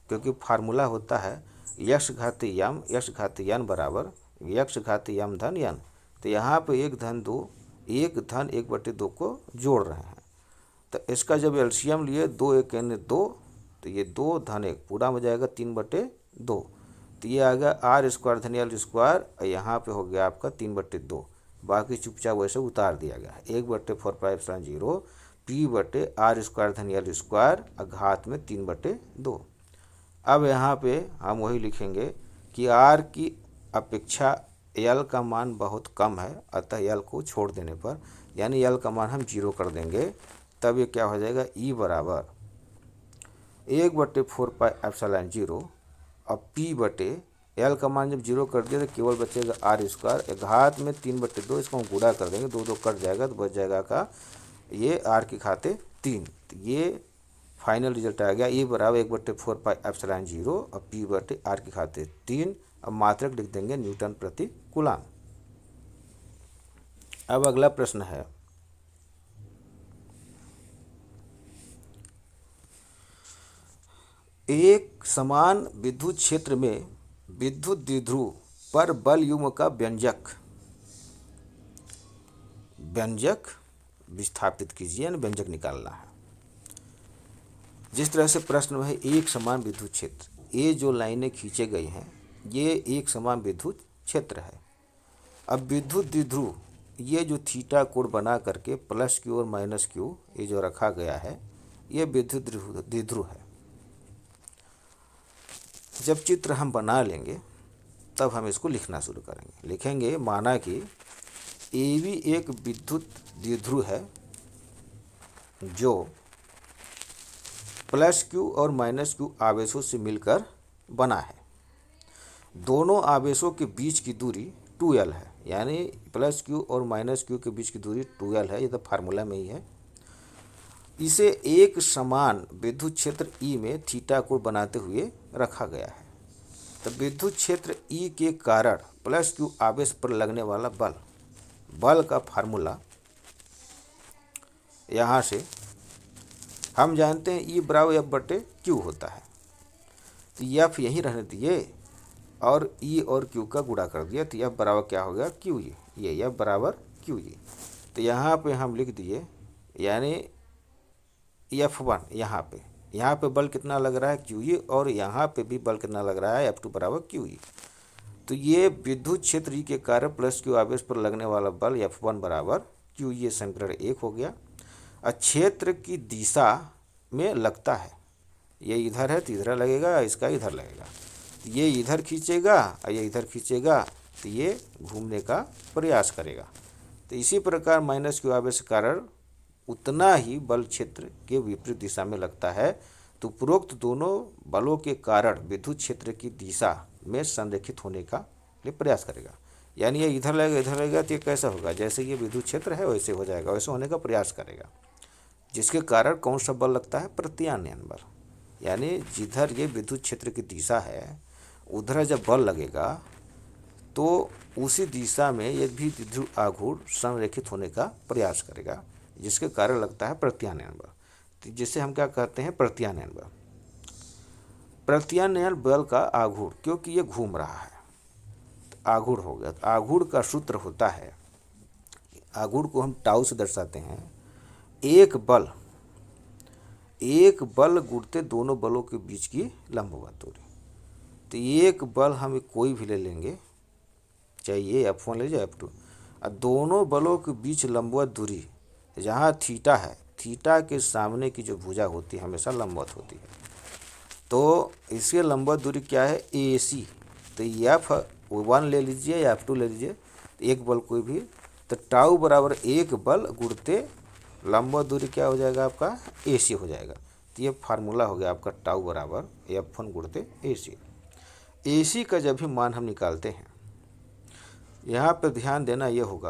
क्योंकि फार्मूला होता है यक्ष घात यम यक्ष घात n बराबर यक्ष घात यम धन n। तो यहाँ पे 1 धन 2, 1 धन 1/2 को जोड़ रहे हैं। तो इसका जब एलसीएम लिए 2 1 यानी 2, तो ये 2 धन 1 पूरा हो जाएगा 3/2। तो ये आ गया आर स्क्वायर धन एल स्क्वायर, और यहाँ पे हो गया आपका 3/2। बाकी चुपचाप वैसे उतार दिया गया है। 1/4πε0 p/r स्क्वायर धन एल स्क्वायर घात में 3/2। अब यहाँ पे हम वही लिखेंगे कि आर की अपेक्षा एल का मान बहुत कम है, अतः एल को छोड़ देने पर यानी एल का मान हम 0 कर देंगे, तब ये क्या हो जाएगा, ई बराबर 1/4πε0 और पी बटे एल का मान जब 0 कर दिया तो केवल बचेगा आर स्क्वायर घात में 3/2। इसको हम गुणा कर देंगे, 2 2 कट जाएगा तो बच जाएगा का ये आर के खाते 3। तो ये फाइनल रिजल्ट आ गया, ई बराबर 1/4πε0 और पी बटे आर के खाते 3। अब मात्रक लिख देंगे न्यूटन प्रति कूलाम। अब अगला प्रश्न है, एक समान विद्युत क्षेत्र में विद्युत द्विध्रुव पर बल युग्म का व्यंजक विस्थापित कीजिए, यानी व्यंजक निकालना है। जिस तरह से प्रश्न में है एक समान विद्युत क्षेत्र, ये जो लाइनें खींचे गई हैं ये एक समान विद्युत क्षेत्र है। अब विद्युत द्विध्रुव ये जो थीटा कोण बना करके प्लस क्यू और माइनस क्यू ये जो रखा गया है, ये विद्युत द्विध्रुव है। जब चित्र हम बना लेंगे तब हम इसको लिखना शुरू करेंगे। लिखेंगे माना कि ए भी एक विद्युत द्विध्रुव है जो प्लस क्यू और माइनस क्यू आवेशों से मिलकर बना है। दोनों आवेशों के बीच की दूरी 2l है, यानी प्लस क्यू और माइनस क्यू के बीच की दूरी 2l है, ये तो फार्मूला में ही है। इसे एक समान विद्युत क्षेत्र ई में थीटा कोण बनाते हुए रखा गया है। तो विद्युत क्षेत्र ई के कारण प्लस क्यू आवेश पर लगने वाला बल का फार्मूला यहाँ से हम जानते हैं, ई बराबर एफ बटे क्यू होता है। तो एफ यहीं रहने दिए और ई और क्यू का गुणा कर दिया, तो एफ बराबर क्या हो गया, क्यू ई। ये एफ बराबर क्यू ई। तो यहाँ पे हम लिख दिए, यानी F1 यहाँ पे बल कितना लग रहा है, क्यू ई, और यहाँ पे भी बल कितना लग रहा है, F2 बराबर क्यू ई। तो ये विद्युत क्षेत्र ई के कारण प्लस क्यू आवेश पर लगने वाला बल F1 बराबर क्यू ई, समीकरण 1 हो गया। और क्षेत्र की दिशा में लगता है, ये इधर है तो इधर लगेगा, इसका इधर लगेगा, ये इधर खींचेगा और ये इधर खींचेगा, तो ये घूमने का प्रयास करेगा। तो इसी प्रकार माइनस क्यू आवेश के कारण उतना ही बल क्षेत्र के विपरीत दिशा में लगता है। तो उपरोक्त दोनों बलों के कारण विद्युत क्षेत्र की दिशा में संरेखित होने का लिए प्रयास करेगा। यानी ये इधर लगेगा तो ये कैसा होगा, जैसे ये विद्युत क्षेत्र है वैसे हो जाएगा, वैसे होने का प्रयास करेगा। जिसके कारण कौन सा बल लगता है, प्रत्यानयन बल। यानी जिधर ये विद्युत क्षेत्र की दिशा है उधर जब बल लगेगा तो उसी दिशा में ये भी द्विध्रुव आघूर्ण संरेखित होने का प्रयास करेगा, जिसके कारण लगता है प्रत्यानयन बल, जिसे हम क्या कहते हैं, प्रत्यानयन बल। प्रत्यानयन बल का आघूर्ण, क्योंकि ये घूम रहा है तो आघूर्ण हो गया। तो आघूर्ण का सूत्र होता है, आघूर्ण को हम टाउ से दर्शाते हैं, एक बल गुणते दोनों बलों के बीच की लंबवत दूरी। तो एक बल हम कोई भी ले लेंगे, चाहे ये F1 ले जाए F2, और दोनों बलों के बीच लंबवत दूरी जहाँ थीटा है, थीटा के सामने की जो भुजा होती है हमेशा लंबवत होती है। तो इसके लंबवत दूरी क्या है, AC। तो F1 ले लीजिए या F2 ले लीजिए, एक बल कोई भी, तो टाउ बराबर एक बल गुणते लंबवत दूरी क्या हो जाएगा आपका, AC हो जाएगा। तो ये फार्मूला हो गया आपका टाउ बराबर F1 गुणते AC। AC का जब भी मान हम निकालते हैं, यहाँ पर ध्यान देना ये होगा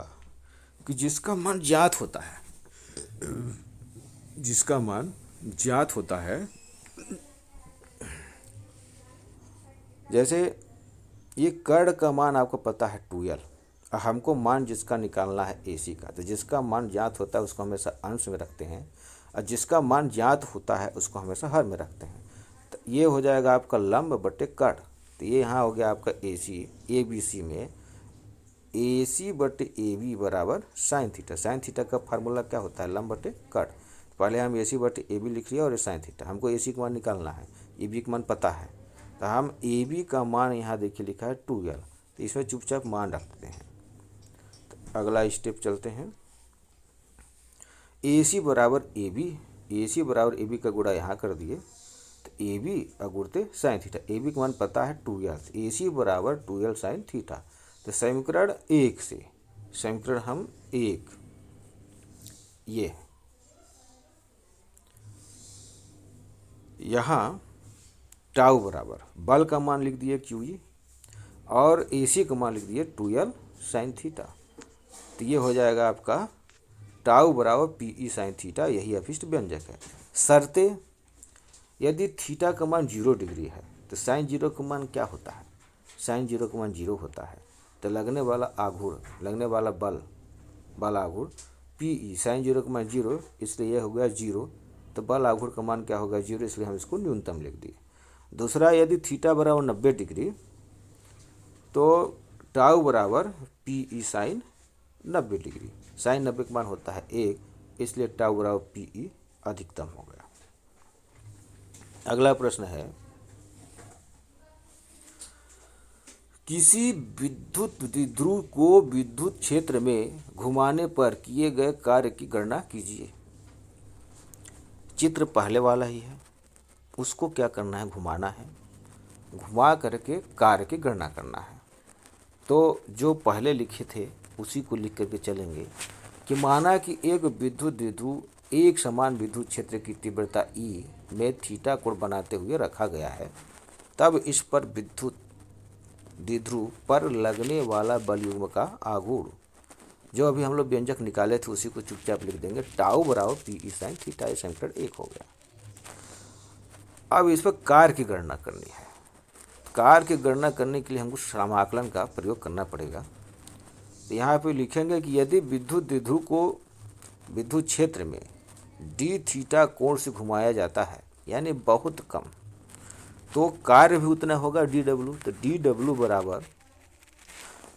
कि जिसका मान ज्ञात होता है, जैसे ये कर्ण का मान आपको पता है 2l, हमको मान जिसका निकालना है AC का, तो जिसका मान ज्ञात होता है उसको हमेशा अंश में रखते हैं, और जिसका मान ज्ञात होता है उसको हमेशा हर में रखते हैं। तो ये हो जाएगा आपका लंब बटे कर्ण। तो ये यहाँ हो गया आपका AC, ABC में ए सी बटे ए बी बराबर साइन थीटा। साइन थीटा का फार्मूला क्या होता है, लंब बटे कट। पहले हम ए सी बटे ए बी लिख लिया और ये साइन थीटा। हमको ए सी का मान निकालना है, ए बी का मान पता है, तो हम ए बी का मान यहाँ देखिए लिखा है 2l, तो इसमें चुपचाप मान रखते हैं। तो अगला स्टेप चलते हैं, ए सी बराबर ए बी, ए सी बराबर ए बी का गुणा यहाँ कर दिए, तो ए बी अगुणते साइन थीटा। ए बी का मान पता है 2l, ए सी बराबर 2l साइन थीटा। तो समीकरण 1 से, समीकरण हम 1 ये यहाँ टाउ बराबर बल का मान लिख दिए QE और ए सी का मान लिख दिए 2l साइन थीटा। तो ये हो जाएगा आपका टाउ बराबर PE साइन थीटा, यही अभिष्ट व्यंजक है। शर्ते, यदि थीटा का मान 0 डिग्री है तो साइन 0 का मान क्या होता है, साइन 0 का मान 0 होता है। तो लगने वाला आघूर्ण, लगने वाला बल आघूर्ण PE साइन 0 का मान 0, इसलिए यह हो गया 0। तो बल आघूर्ण का मान क्या होगा 0, इसलिए हम इसको न्यूनतम लिख दिए। दूसरा, यदि थीटा बराबर 90 डिग्री तो टाउ बराबर PE साइन 90 डिग्री। साइन 90 का मान होता है 1, इसलिए टाउ बराबर PE अधिकतम हो गया। अगला प्रश्न है, किसी विद्युत द्विध्रुव को विद्युत क्षेत्र में घुमाने पर किए गए कार्य की गणना कीजिए। चित्र पहले वाला ही है, उसको क्या करना है, घुमाना है, घुमा करके कार्य की गणना करना है। तो जो पहले लिखे थे उसी को लिख करके चलेंगे कि माना कि एक विद्युत द्विध्रुव एक समान विद्युत क्षेत्र की तीव्रता E में थीटा कोण बनाते हुए रखा गया है। तब इस पर विद्युत द्विध्रुव पर लगने वाला बल युग्म का आघूर्ण, जो अभी हम लोग व्यंजक निकाले थे उसी को चुपचाप लिख देंगे, टाउ बराबर PE साइन थीटा। ये समीकरण 1 हो गया। अब इस पर कार्य की गणना करनी है। कार्य की गणना करने के लिए हमको समाकलन का प्रयोग करना पड़ेगा। तो यहाँ पे लिखेंगे कि यदि विद्युत द्विध्रुव को विद्युत क्षेत्र में डी थीटा कोण से घुमाया जाता है, यानी बहुत कम, तो कार्य भी उतना होगा DW। तो DW बराबर,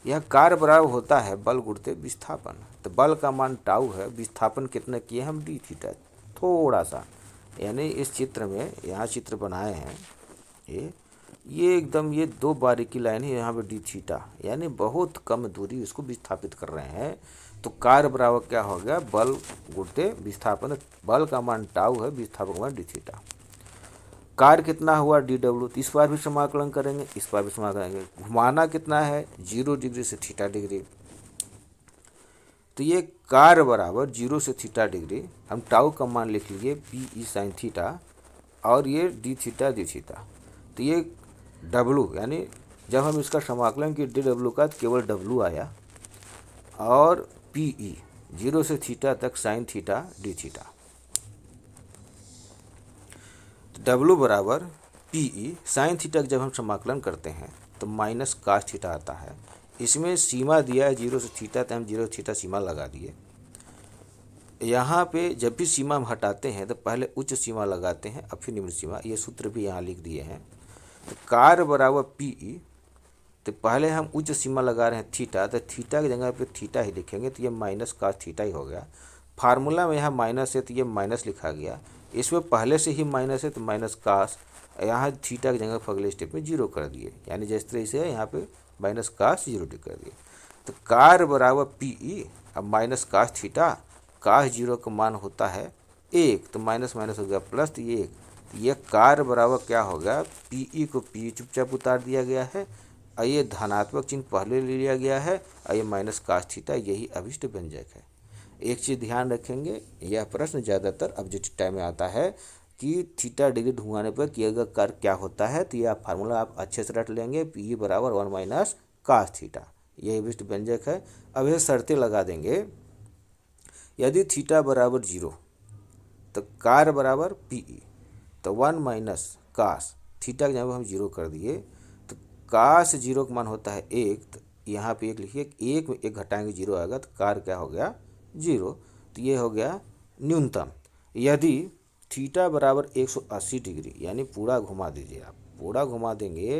यह कार्य बराबर होता है बल गुणते विस्थापन। तो बल का मान टाउ है, विस्थापन कितना किए हम डी थीटा, थोड़ा सा, यानी इस चित्र में यहाँ चित्र बनाए हैं ये एकदम ये 2 बारीकी लाइन है यहाँ पे डी थीटा, यानी बहुत कम दूरी इसको विस्थापित कर रहे हैं। तो कार्य बराबर क्या हो गया, बल गुणते विस्थापन। बल का मान टाउ है, विस्थापन का मान डी थीटा। कार्य कितना हुआ DW, तो इस बार भी समाकलन करेंगे, इस बार भी समाकलन करेंगे। घुमाना कितना है 0 डिग्री से थीटा डिग्री। तो ये कार्य बराबर 0 से थीटा डिग्री, हम टाउ का मान लिख लीजिए PE साइन थीटा और ये डी थीटा डी थीटा। तो ये W, यानी जब हम इसका समाकलन किए DW का तो केवल W आया, और PE 0 से थीटा तक sine theta D theta. W बराबर PE साइन थीटा जब हम समाकलन करते हैं तो माइनस कास थीटा आता है। इसमें सीमा दिया है 0 से थीटा, तो हम 0 थीटा सीमा लगा दिए। यहाँ पे जब भी सीमा हम हटाते हैं तो पहले उच्च सीमा लगाते हैं और फिर निम्न सीमा, ये सूत्र भी यहाँ लिख दिए हैं। तो कार्य बराबर PE, तो पहले हम उच्च सीमा लगा रहे हैं थीटा, तो थीटा की जगह पे थीटा ही लिखेंगे, तो ये माइनस कास थीटा ही हो गया। फार्मूला में यहाँ माइनस है तो ये माइनस लिखा गया, इसमें पहले से ही माइनस है तो माइनस कास, यहाँ थीटा की जगह अगले स्टेप में 0 कर दिए, यानी जिस तरह से यहाँ पे माइनस कास 0 कर दिए। तो कार्य बराबर PE, अब माइनस कास थीटा, कास 0 का मान होता है 1, तो माइनस माइनस हो गया प्लस, तो ये कार्य बराबर क्या हो गया, PE को PE चुपचाप उतार दिया गया है, और ये धनात्मक चिन्ह पहले ले लिया गया है, और ये माइनस कास थीटा, यही अभिष्ट व्यंजक है। एक चीज़ ध्यान रखेंगे, यह प्रश्न ज़्यादातर ऑब्जेक्टिव टाइम में आता है कि थीटा डिग्री ढूंढाने पर किया गया कार्य क्या होता है। तो यह फार्मूला आप अच्छे से रट लेंगे, PE बराबर 1 माइनस कास थीटा, यही अभिष्ट व्यंजक है। अब यह शर्तें लगा देंगे, यदि थीटा बराबर 0 तो कार्य बराबर PE, तो 1 माइनस कास थीटा के जब हम 0 कर दिए, तो कास 0 का मान होता है 1, तो यहाँ पे 1 लिखिए, 1 में 1 घटाएंगे 0 आएगा, तो कार्य क्या हो गया 0। तो ये हो गया न्यूनतम। यदि थीटा बराबर 180 डिग्री, यानी पूरा घुमा दीजिए, आप पूरा घुमा देंगे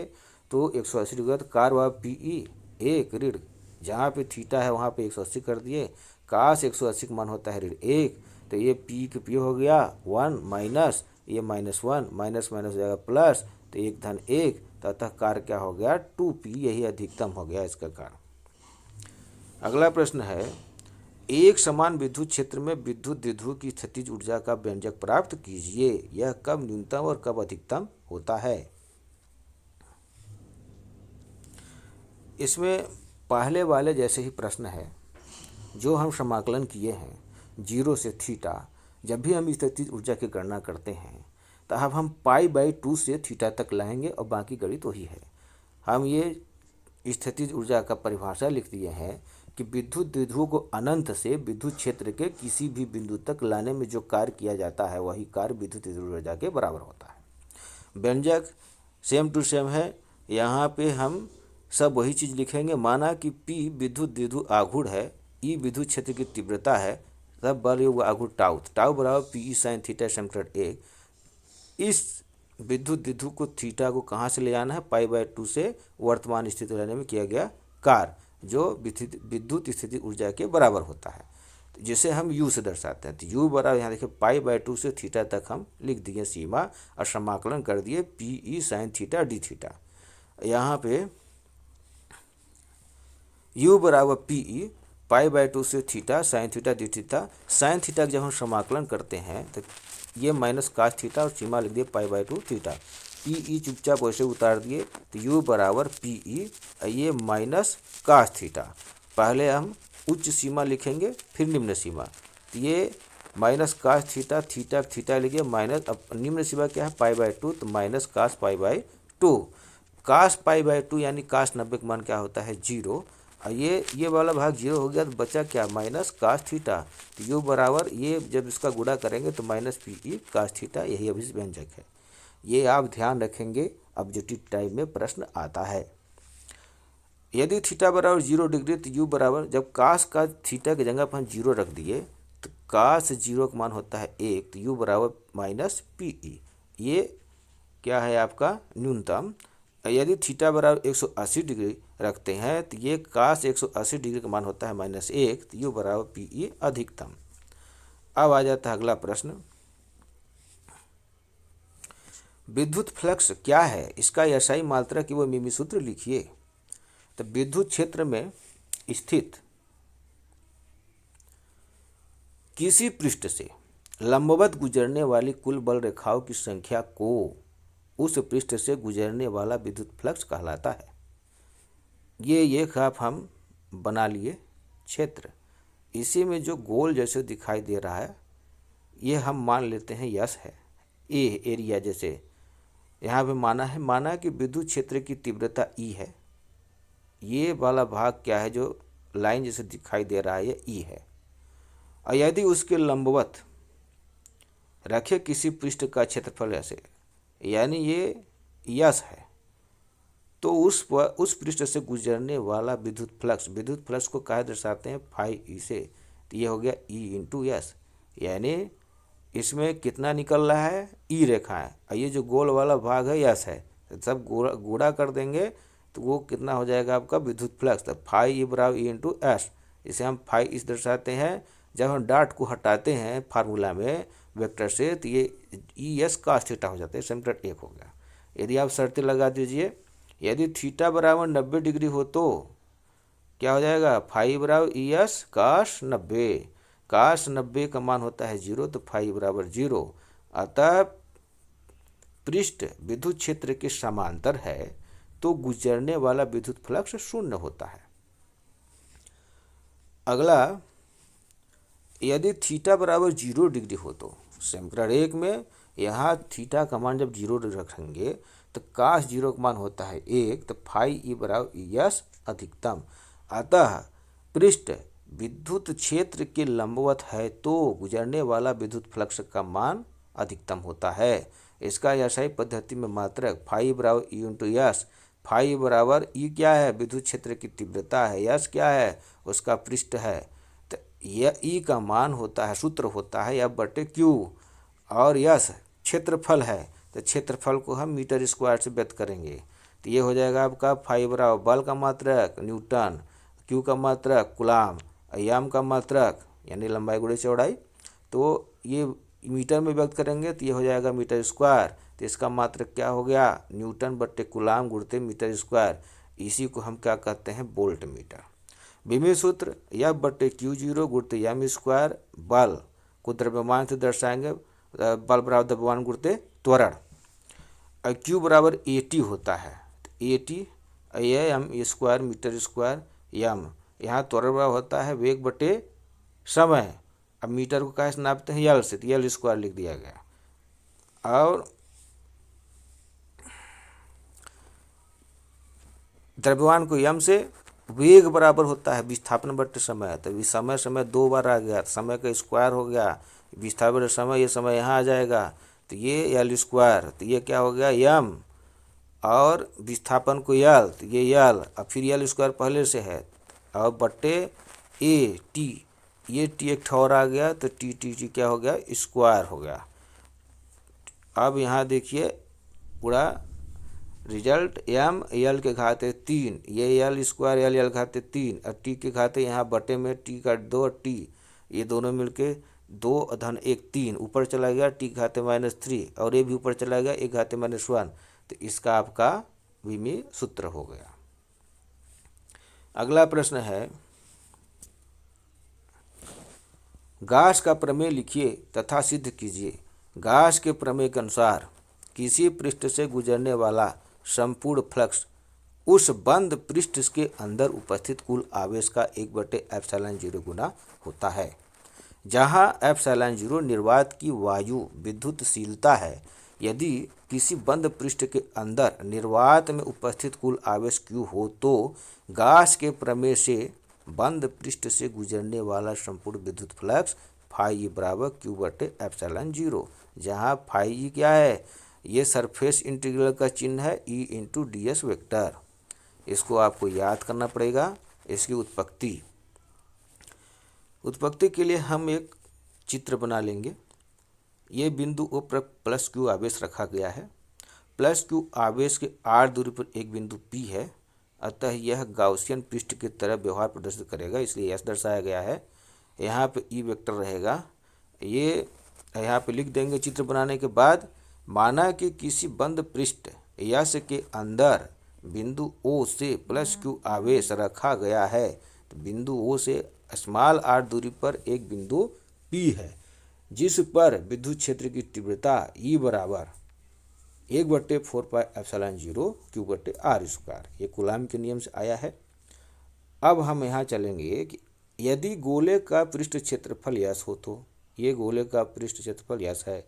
तो 180 डिग्री, तो कार्य बराबर PE 1 ऋण जहाँ पे थीटा है वहाँ पे 180 कर दिए, काश 180 का मान होता है ऋण 1, तो ये पी के पी हो गया 1 माइनस ये -1 माइनस माइनस हो जाएगा प्लस, तो 1 तो अतः कार्य क्या हो गया 2p, यही अधिकतम हो गया इसका कार्य। अगला प्रश्न है, एक समान विद्युत क्षेत्र में विद्युत द्विध्रुव की स्थितिज ऊर्जा का व्यंजक प्राप्त कीजिए, यह कब न्यूनतम और कब अधिकतम होता है। इसमें पहले वाले जैसे ही प्रश्न है, जो हम समाकलन किए हैं 0 से थीटा, जब भी हम स्थितिज ऊर्जा की गणना करते हैं तो अब हम π/2 से थीटा तक लाएंगे और बाकी गणित वही है। हम ये स्थितिज ऊर्जा का परिभाषा लिख दिए हैं कि विद्युत द्विध्रुव को अनंत से विद्युत क्षेत्र के किसी भी बिंदु तक लाने में जो कार्य किया जाता है वही कार्य विद्युत द्विध्रुव ऊर्जा के बराबर होता है। व्यंजक सेम टू सेम है, यहाँ पे हम सब वही चीज़ लिखेंगे। माना कि P विद्युत द्विध्रुव आघूर्ण है, E विद्युत क्षेत्र की तीव्रता है, तब बल योग आघूर्ण टाउ बराबर PE sin थीटा समीकरण 1। इस विद्युत द्विध्रुव को थीटा को कहाँ से ले आना है, π/2 से वर्तमान स्थिति लेने में किया गया कार्य, जो विद्युत स्थिति ऊर्जा के बराबर होता है, जिसे हम U से दर्शाते हैं। तो U बराबर यहाँ देखिए π/2 से थीटा तक हम लिख दिए सीमा और समाकलन कर दिए PE sin theta D theta. यहाँ पे U बराबर PE π/2 से theta sine theta D theta. Sine theta जब हम समाकलन करते हैं तो ये माइनस कास थीटा और सीमा लिख दिए π/2 थीटा। PE चुपचाप वैसे उतार दिए, तो U बराबर PE, ये माइनस कास थीटा। पहले हम उच्च सीमा लिखेंगे फिर निम्न सीमा, तो ये माइनस कास थीटा थीटा लिखिए माइनस, अब निम्न सीमा क्या है π/2, तो माइनस कास π/2। कास π/2 यानी कास 90 का मान क्या होता है 0, और ये वाला भाग 0 हो गया तो बचा क्या माइनस कास थीटा। तो U बराबर ये जब इसका गुणा करेंगे तो माइनस PE कास थीटा, यही अभी व्यंजक है। ये आप ध्यान रखेंगे, ऑब्जेक्टिव टाइप में प्रश्न आता है। यदि थीटा बराबर 0 डिग्री तो U बराबर, जब कास का थीटा की जगह पर हम 0 रख दिए तो कास 0 का मान होता है 1, तो U बराबर माइनस PE, ये क्या है आपका न्यूनतम। यदि थीटा बराबर 180 डिग्री रखते हैं तो ये कास 180 डिग्री का मान होता है -1, तो U बराबर PE अधिकतम। अब आ जाता है अगला प्रश्न, विद्युत फ्लक्स क्या है, इसका SI मात्रा की वो मिमी सूत्र लिखिए। तो विद्युत क्षेत्र में स्थित किसी पृष्ठ से लंबवत गुजरने वाली कुल बल रेखाओं की संख्या को उस पृष्ठ से गुजरने वाला विद्युत फ्लक्स कहलाता है। ये खाप हम बना लिए क्षेत्र, इसी में जो गोल जैसे दिखाई दे रहा है ये हम मान लेते हैं यस है। एरिया जैसे यहाँ पे माना कि विद्युत क्षेत्र की तीव्रता E है, ये वाला भाग क्या है जो लाइन जैसे दिखाई दे रहा है ये E है, और यदि उसके लंबवत रखे किसी पृष्ठ का क्षेत्रफल ऐसे, यानी ये यस है, तो उस पृष्ठ से गुजरने वाला विद्युत फ्लक्स को क्या दर्शाते हैं फाई ई से, तो ये हो गया E इंटू यस, यानी इसमें कितना निकल रहा है ई रेखा है, और ये जो गोल वाला भाग है यस है, तो सब गुणा कर देंगे तो वो कितना हो जाएगा आपका विद्युत फ्लक्स। तो फाई ई बराबर ई इंटू एस, इसे हम फाई इस दर्शाते हैं। जब हम डाट को हटाते हैं फार्मूला में वेक्टर से तो ये ई एस कास थीटा हो जाता है, समीकरण 1 हो गया। यदि आप शर्तें लगा दीजिए, यदि थीटा बराबर 90 डिग्री हो तो क्या हो जाएगा फाई बराबर ई एस कास 90, कास 90 का मान होता है 0, तो फाई बराबर 0। अतः पृष्ठ विद्युत क्षेत्र के समांतर है तो गुजरने वाला विद्युत फ्लक्स 0 होता है। अगला, यदि थीटा बराबर 0 डिग्री हो तो समीकरण 1 में यहाँ थीटा का मान जब 0 रखेंगे तो कास 0 का मान होता है 1, तो फाई ई बराबर यस अधिकतम। अतः पृष्ठ विद्युत क्षेत्र के लंबवत है तो गुजरने वाला विद्युत फ्लक्स का मान अधिकतम होता है। इसका SI पद्धति में मात्रक फाई बराबर ई इंटू यस, फाई बराबर ई क्या है विद्युत क्षेत्र की तीव्रता है, यस क्या है उसका पृष्ठ है, तो यह ई का मान होता है, सूत्र होता है F/Q, और यस क्षेत्रफल है तो क्षेत्रफल को हम मीटर स्क्वायर से व्यक्त करेंगे, तो ये हो जाएगा आपका फाई बराबर बल का मात्रक न्यूटन, क्यू का मात्रक कूलाम, एम का मात्रक यानी लंबाई गुणे चौड़ाई। तो ये मीटर में व्यक्त करेंगे तो ये हो जाएगा मीटर स्क्वायर। तो इसका मात्रक क्या हो गया, न्यूटन बट्टे कूलाम गुणते मीटर स्क्वायर। इसी को हम क्या कहते हैं, वोल्ट मीटर। विमीय सूत्र एफ बट्टे क्यू जीरो गुणते एम स्क्वायर। बल को द्रव्यमान से दर्शाएंगे, बल बराबर द्रव्यमान गुणते त्वरण। क्यू बराबर ए टी होता है, तो A T M square metre square M. यहाँ त्वरण बराबर होता है वेग बटे समय। अब मीटर को कैसे नापते हैं, यल से, तो यल स्क्वायर लिख दिया गया। और द्रव्यमान को यम से, वेग बराबर होता है विस्थापन बटे समय। तो समय समय दो बार आ गया, समय का स्क्वायर हो गया, विस्थापन समय, ये समय यहाँ आ जाएगा, तो ये यल स्क्वायर। तो ये क्या हो गया यम, और विस्थापन को यल, तो ये यल, अब फिर यल स्क्वायर पहले से है, और बट्टे ए टी, ये टी एक ठौर आ गया, तो टी टी टी क्या हो गया, स्क्वायर हो गया। अब यहाँ देखिए पूरा रिजल्ट, एम यल के घाते 3, ये यल स्क्वायर यल यल घाते 3, और टी के घाते यहाँ बटे में टी का 2 टी, ये दोनों मिलके 2 धन 1 3 ऊपर चला गया, टी घाते -3, और ये भी ऊपर चला गया 1 घाते -1। तो इसका आपका विमीय सूत्र हो गया। अगला प्रश्न है, गास का प्रमेय लिखिए तथा सिद्ध कीजिए। गास के प्रमेय के अनुसार किसी पृष्ठ से गुजरने वाला संपूर्ण फ्लक्स उस बंद पृष्ठ के अंदर उपस्थित कुल आवेश का 1/ε0 गुना होता है। जहां ε0 निर्वात की वायु विद्युतशीलता है, यदि किसी बंद पृष्ठ के अंदर निर्वात में उपस्थित कुल आवेश Q हो, तो गास के प्रमेय से बंद पृष्ठ से गुजरने वाला संपूर्ण विद्युत फ्लक्स फाई बराबर Q/ε0, जहाँ फाई क्या है, ये सरफेस इंटीग्रल का चिन्ह है E into D S vector. इसको आपको याद करना पड़ेगा। इसकी उत्पत्ति के लिए हम एक चित्र बना लेंगे। ये बिंदु O पर प्लस Q आवेश रखा गया है। प्लस Q आवेश के r दूरी पर एक बिंदु P है, अतः यह गाउसियन पृष्ठ की तरह व्यवहार प्रदर्शित करेगा, इसलिए S दर्शाया गया है। यहाँ पे E वेक्टर रहेगा, ये यहाँ पे लिख देंगे चित्र बनाने के बाद। माना कि किसी बंद पृष्ठ यस के अंदर बिंदु O से प्लस Q आवेश रखा गया है, तो बिंदु O से स्मॉल r दूरी पर एक बिंदु P है, जिस पर विद्युत क्षेत्र की तीव्रता E बराबर 1/4πε0 Q/r², ये कूलाम के नियम से आया है। अब हम यहाँ चलेंगे कि यदि गोले का पृष्ठ क्षेत्रफल यस हो, तो ये गोले का पृष्ठ क्षेत्रफल यस है,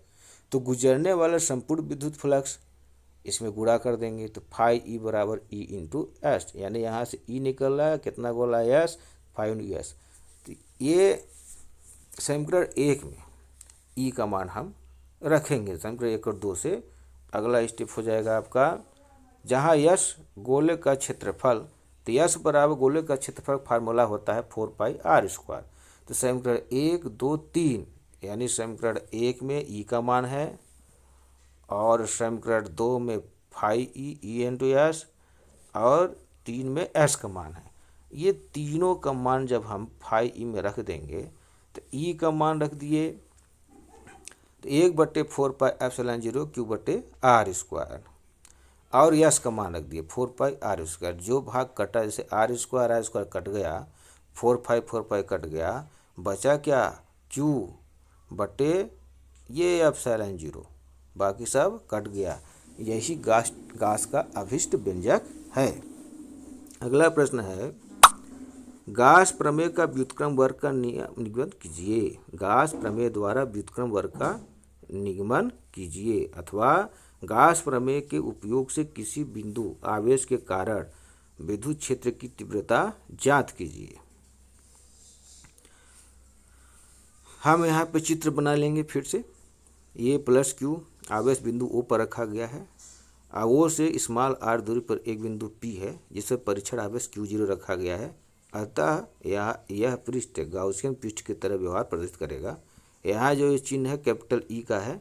तो गुजरने वाला संपूर्ण विद्युत फ्लक्स इसमें गुणा कर देंगे, तो फाई E बराबर E इंटू एस, यानी यहाँ से E निकल रहा है, कितना गोला यस, फाई यस। तो ये समीकरण 1 में E का मान हम रखेंगे। समीकरण 1 और 2 से अगला स्टेप हो जाएगा आपका, जहाँ यस गोले का क्षेत्रफल, तो यस बराबर गोले का क्षेत्रफल फार्मूला होता है 4πr²। तो समीकरण 1 2 3, यानी समीकरण 1 में E का मान है, और समीकरण 2 में फाई E इंटू एस, और 3 में S का मान है। ये तीनों का मान जब हम फाई E में रख देंगे, तो E का मान रख दिए, तो 1/4πε0 Q/r², और यस का मान रख दिए 4πr²। जो भाग कटा, जैसे r² कट गया, 4π कट गया, बचा क्या, Q बटे ये ε0, बाकी सब कट गया। यही गास का अभिष्ट व्यंजक है। अगला प्रश्न है, गास प्रमेय का व्युत्क्रम वर्ग का निगमन कीजिए। गास प्रमेय द्वारा व्युत्क्रम वर्ग का निगमन कीजिए, अथवा गास प्रमेय के उपयोग से किसी बिंदु आवेश के कारण विद्युत क्षेत्र की तीव्रता ज्ञात कीजिए। हम यहाँ पे चित्र बना लेंगे फिर से। ये प्लस Q आवेश बिंदु O पर रखा गया है, O से स्मॉल r दूरी पर एक बिंदु P है, जिसे परीक्षण आवेश Q0 रखा गया है। अतः यह पृष्ठ गाउसियन पृष्ठ की तरह व्यवहार प्रदर्शित करेगा। यहाँ जो ये चिन्ह है कैपिटल E का है,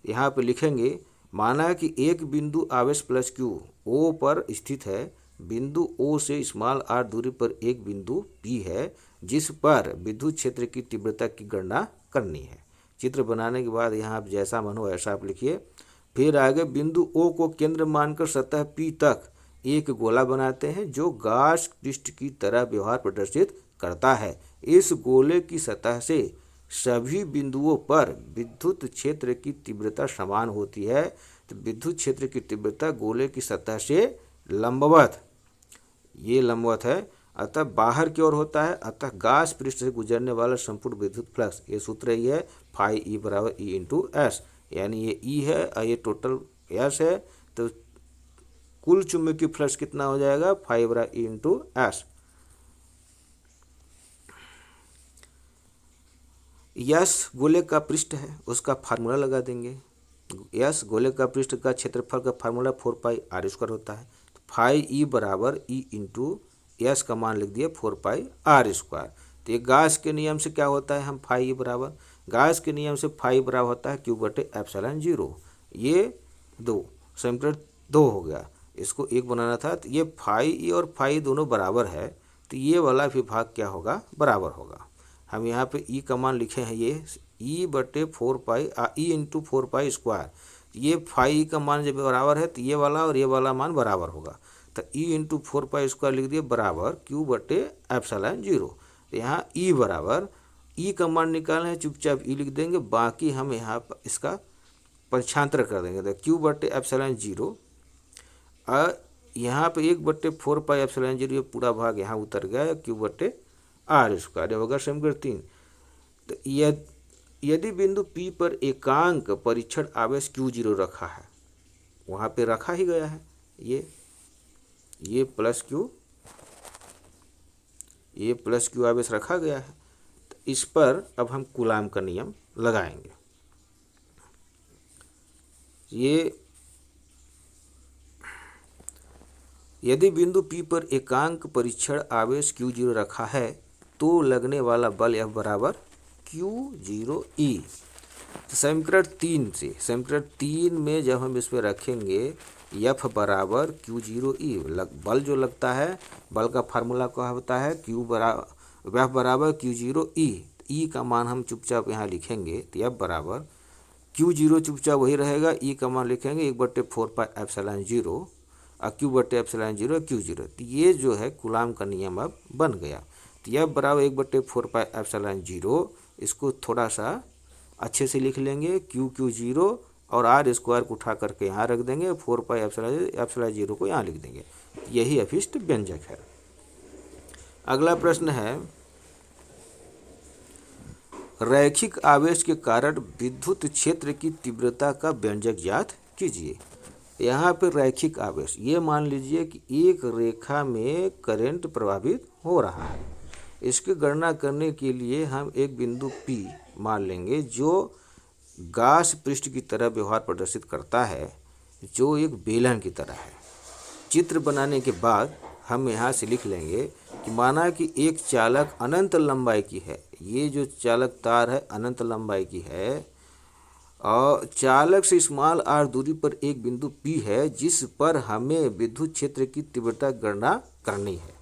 यहाँ पे लिखेंगे। माना कि एक बिंदु आवेश प्लस Q O पर स्थित है, बिंदु ओ से स्मॉल आर दूरी पर एक बिंदु पी है जिस पर विद्युत क्षेत्र की तीव्रता की गणना करनी है। चित्र बनाने के बाद यहाँ आप जैसा मन हो ऐसा आप लिखिए। फिर आगे बिंदु ओ को केंद्र मानकर सतह पी तक एक गोला बनाते हैं जो गास पृष्ठ की तरह व्यवहार प्रदर्शित करता है। इस गोले की सतह से सभी बिंदुओं पर विद्युत क्षेत्र की तीव्रता समान होती है। तो विद्युत क्षेत्र की तीव्रता गोले की सतह से लंबवत, ये लंबवत है, अतः बाहर की ओर होता है। अतः गास पृष्ठ से गुजरने वाला संपूर्ण विद्युत फ्लक्स, ये सूत्र ही है फाई ई बराबर ई इंटू एस, यानी ये ई है और ये टोटल एस है। तो कुल चुंबकीय फ्लक्स कितना हो जाएगा, फाई बराबर ई इंटू एस। यस गोले का पृष्ठ है, उसका फार्मूला लगा देंगे। यस गोले का पृष्ठ का क्षेत्रफल का फार्मूला 4 पाई आर स्क्वायर होता है। तो फाई ई बराबर ई इंटू यस का मान लिख दिया 4 पाई आर स्क्वायर। तो ये गास के नियम से क्या होता है, हम फाई ई बराबर, गास के नियम से फाई बराबर होता है क्यू बटे एप्सिलॉन 0। ये 2 समीकरण 2 हो गया, इसको 1 बनाना था। तो ये फाई ई और फाई दोनों बराबर है, तो ये वाला विभाग क्या होगा, बराबर होगा। हम यहाँ पे ई का मान लिखे हैं, ये ई बटे 4 पाई ई इंटू 4 पाई स्क्वायर। ये फाई का मान जब बराबर है तो ये वाला और ये वाला मान बराबर होगा। तो ई इंटू 4 पाई स्क्वायर लिख दिए बराबर क्यू बटे एप्सिलॉन 0। तो यहाँ ई बराबर, ई का मान निकालना है, चुपचाप ई लिख देंगे, बाकी हम यहाँ पर इसका पक्षांतर कर देंगे। तो क्यू बटे एप्सिलॉन 0 और यहाँ पे 1/4 पाई एप्सिलॉन 0, ये पूरा भाग यहाँ उतर गया, क्यू बटे आर स्क्वायर होगा समीकरण 3। तो यदि बिंदु P पर एकांक परीक्षण आवेश Q0 रखा है, वहाँ पे रखा ही गया है, ये प्लस क्यू आवेश रखा गया है। तो इस पर अब हम कूलाम का नियम लगाएंगे। यदि बिंदु P पर एकांक परीक्षण आवेश Q0 रखा है तो लगने वाला बल F बराबर Q0E। समीकरण 3 से, समीकरण 3 में जब हम इस पर रखेंगे F बराबर Q0E, बल जो लगता है, बल का फार्मूला क्या होता है, F बराबर Q0E। E का मान हम चुपचाप यहाँ लिखेंगे, तो F बराबर Q0 चुपचाप वही रहेगा, E का मान लिखेंगे 1/4 पाई एप्सिलॉन 0 और Q बटे एप्सिलॉन 0 Q0। तो ये जो है कूलाम का नियम अब बन गया। तो यह बराबर 1/4 पाई एप्सिलॉन 0, इसको थोड़ा सा अच्छे से लिख लेंगे, Q0 और आर स्क्वायर को उठा करके यहाँ रख देंगे, 4 पाई एप्सिलॉन 0 को यहाँ लिख देंगे। यही अभिष्ट व्यंजक है। अगला प्रश्न है, रैखिक आवेश के कारण विद्युत क्षेत्र की तीव्रता का व्यंजक ज्ञात कीजिए। यहाँ पर रैखिक आवेश, ये मान लीजिए कि एक रेखा में करंट प्रवाहित हो रहा है। इसकी गणना करने के लिए हम एक बिंदु P मान लेंगे जो गास पृष्ठ की तरह व्यवहार प्रदर्शित करता है, जो एक बेलन की तरह है। चित्र बनाने के बाद हम यहाँ से लिख लेंगे कि माना कि एक चालक अनंत लंबाई की है, ये जो चालक तार है अनंत लंबाई की है, और चालक से स्मॉल आर दूरी पर एक बिंदु P है जिस पर हमें विद्युत क्षेत्र की तीव्रता गणना करनी है।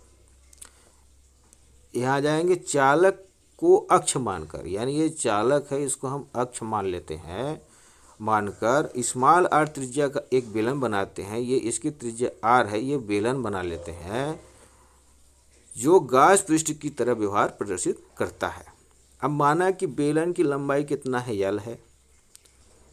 यहाँ जाएंगे चालक को अक्ष मानकर, यानी ये चालक है, इसको हम अक्ष मान लेते हैं, मानकर स्मॉल आर त्रिज्या का एक बेलन बनाते हैं। ये इसकी त्रिज्या आर है, ये बेलन बना लेते हैं जो गास पृष्ठ की तरह व्यवहार प्रदर्शित करता है। अब माना कि बेलन की लंबाई कितना है, L है,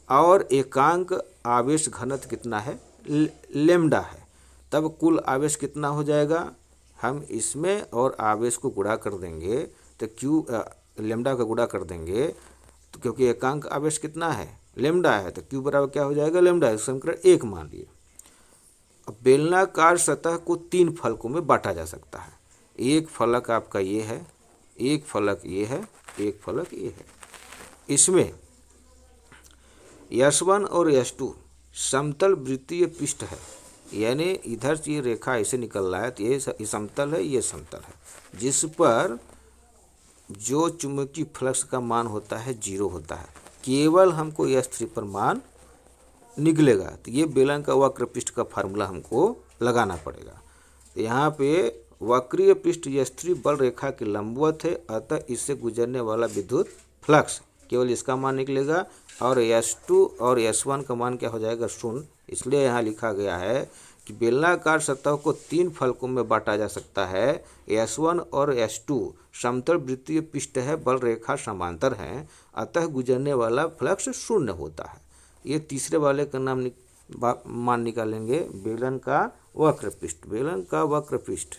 और एकांक आवेश घनत्व कितना है, लेम्डा है। तब कुल आवेश कितना हो जाएगा, हम इसमें और आवेश को गुणा कर देंगे, तो लेम्डा का गुणा कर देंगे, तो क्योंकि एकांक आवेश कितना है, लेम्डा है, तो Q बराबर क्या हो जाएगा, लेम्डा। समीकरण 1 मान लिए। अब बेलनाकार सतह को 3 फलकों में बांटा जा सकता है। एक फलक आपका ये है, एक फलक ये है, एक फलक ये है। इसमें S1 और S2 समतल वृत्तीय पृष्ठ है, यानी इधर से ये रेखा ऐसे निकल रहा है, तो ये समतल है, ये समतल है, जिस पर जो चुंबकीय फ्लक्स का मान होता है 0 होता है। केवल हमको S3 पर मान निकलेगा, तो ये बेलन का वक्र पृष्ठ का फार्मूला हमको लगाना पड़ेगा। यहाँ पे वक्रीय पृष्ठ S3 बल रेखा के लंबवत है, अतः इससे गुजरने वाला विद्युत फ्लक्स केवल इसका मान निकलेगा और S2 और S1 का मान क्या हो जाएगा, शून्य। इसलिए यहाँ लिखा गया है कि बेलनाकार सतह को 3 फलकों में बांटा जा सकता है। S1 और S2 समतल वृत्तीय पृष्ठ है, बल रेखा समांतर है, अतः गुजरने वाला फ्लक्स शून्य होता है। ये तीसरे वाले का मान निकालेंगे, बेलन का वक्र पृष्ठ, बेलन का वक्र पृष्ठ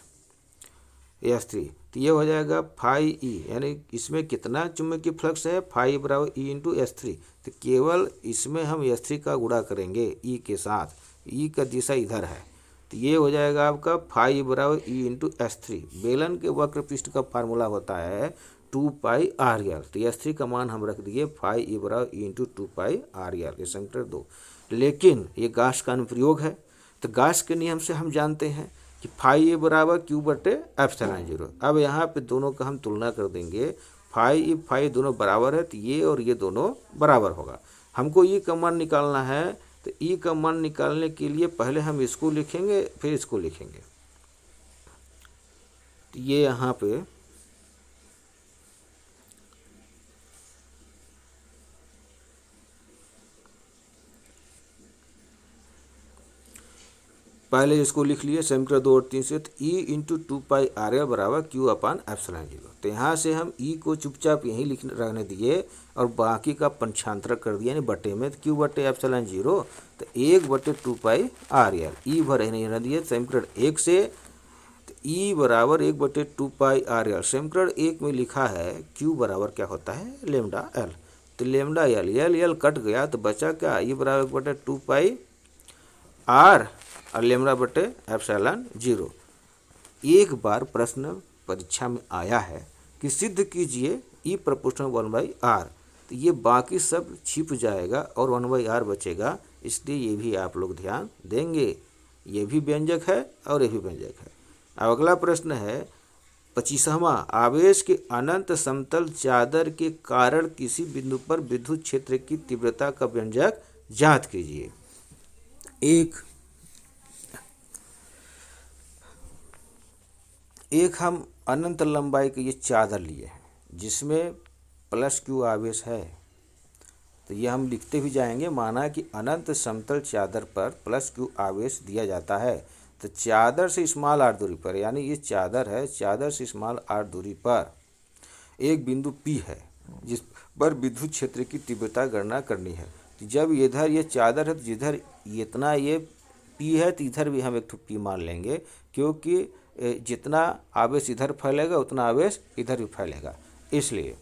S3, तो ये हो जाएगा फाई ई, यानी इसमें कितना चुंबकीय फ्लक्स है, फाई बराबर ई इंटू S3। तो केवल इसमें हम S3 का गुणा करेंगे ई के साथ, ई का दिशा इधर है, तो ये हो जाएगा आपका फाई बराबर ई इंटू S3। बेलन के वक्र पृष्ठ का फार्मूला होता है 2πr_l, तो S3 का मान हम रख दिए फाई ई बराबर ई इंटू 2πr_l, ये समीकरण 2। लेकिन ये गाउस का अनुप्रयोग है, तो गाउस के नियम से हम जानते हैं कि फाई ए बराबर क्यू बटे एप्सिलॉन 0। अब यहाँ पे दोनों का हम तुलना कर देंगे, फाई ई फाई दोनों बराबर है, तो ये और ये दोनों बराबर होगा। हमको ई का मान निकालना है, तो ई का मान निकालने के लिए पहले हम इसको लिखेंगे फिर इसको लिखेंगे। तो ये यहाँ पे पहले इसको लिख लिए समीकरण 2 और 3 से, तो ई इंटू 2πr_l बराबर क्यू अपान एप्सिलॉन 0। तो यहाँ से हम ई को चुपचाप यहीं रहने दिए और बाकी का पंचांतर कर दिया, यानी बटे में, तो क्यू बटे एप्सिलॉन 0, तो 1 बटे 2πr_l, ई भर नहीं रहने दिए समीकरण 1 से, तो ई बराबर 1 बटे 2πr_l। समीकरण 1 में लिखा है क्यू बराबर क्या होता है, लेमडा एल, तो लेमडा एल कट गया, तो बचा क्या, ई बराबर 1 बटे 2πr और लेमडा बटे एप्सिलॉन 0। एक बार प्रश्न परीक्षा में आया है कि सिद्ध कीजिए ई प्रोपोर्शनल 1/r, तो ये बाकी सब छिप जाएगा और 1/r बचेगा, इसलिए ये भी आप लोग ध्यान देंगे। ये भी व्यंजक है और ये भी व्यंजक है। अब अगला प्रश्न है 25वां, आवेश के अनंत समतल चादर के कारण किसी बिंदु पर विद्युत क्षेत्र की तीव्रता का व्यंजक ज्ञात कीजिए। एक हम अनंत लंबाई की ये चादर लिए हैं जिसमें प्लस क्यू आवेश है, तो ये हम लिखते भी जाएंगे। माना कि अनंत समतल चादर पर प्लस क्यू आवेश दिया जाता है, तो चादर से स्मॉल आर दूरी पर, यानी ये चादर है, चादर से स्मॉल आर दूरी पर एक बिंदु P है जिस पर विद्युत क्षेत्र की तीव्रता गणना करनी है। तो जब इधर ये चादर है, तो जिधर इतना ये P है, तो इधर भी हम एक P मान लेंगे, क्योंकि जितना आवेश इधर फैलेगा उतना आवेश इधर भी फैलेगा, इसलिए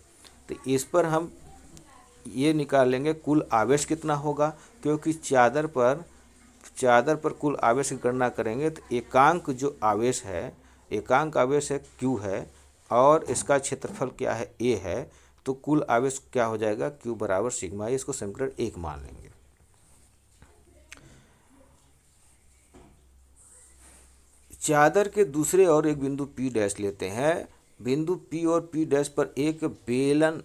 तो इस पर हम ये निकाल लेंगे कुल आवेश कितना होगा, क्योंकि चादर पर कुल आवेश की गणना करेंगे, तो एकांक जो आवेश है, एकांक आवेश है Q है और इसका क्षेत्रफल क्या है, A है, तो कुल आवेश क्या हो जाएगा, Q बराबर सिग्मा, इसको समीकरण 1 मान लेंगे। चादर के दूसरे और एक बिंदु P डैश लेते हैं। बिंदु P और P डैश पर एक बेलन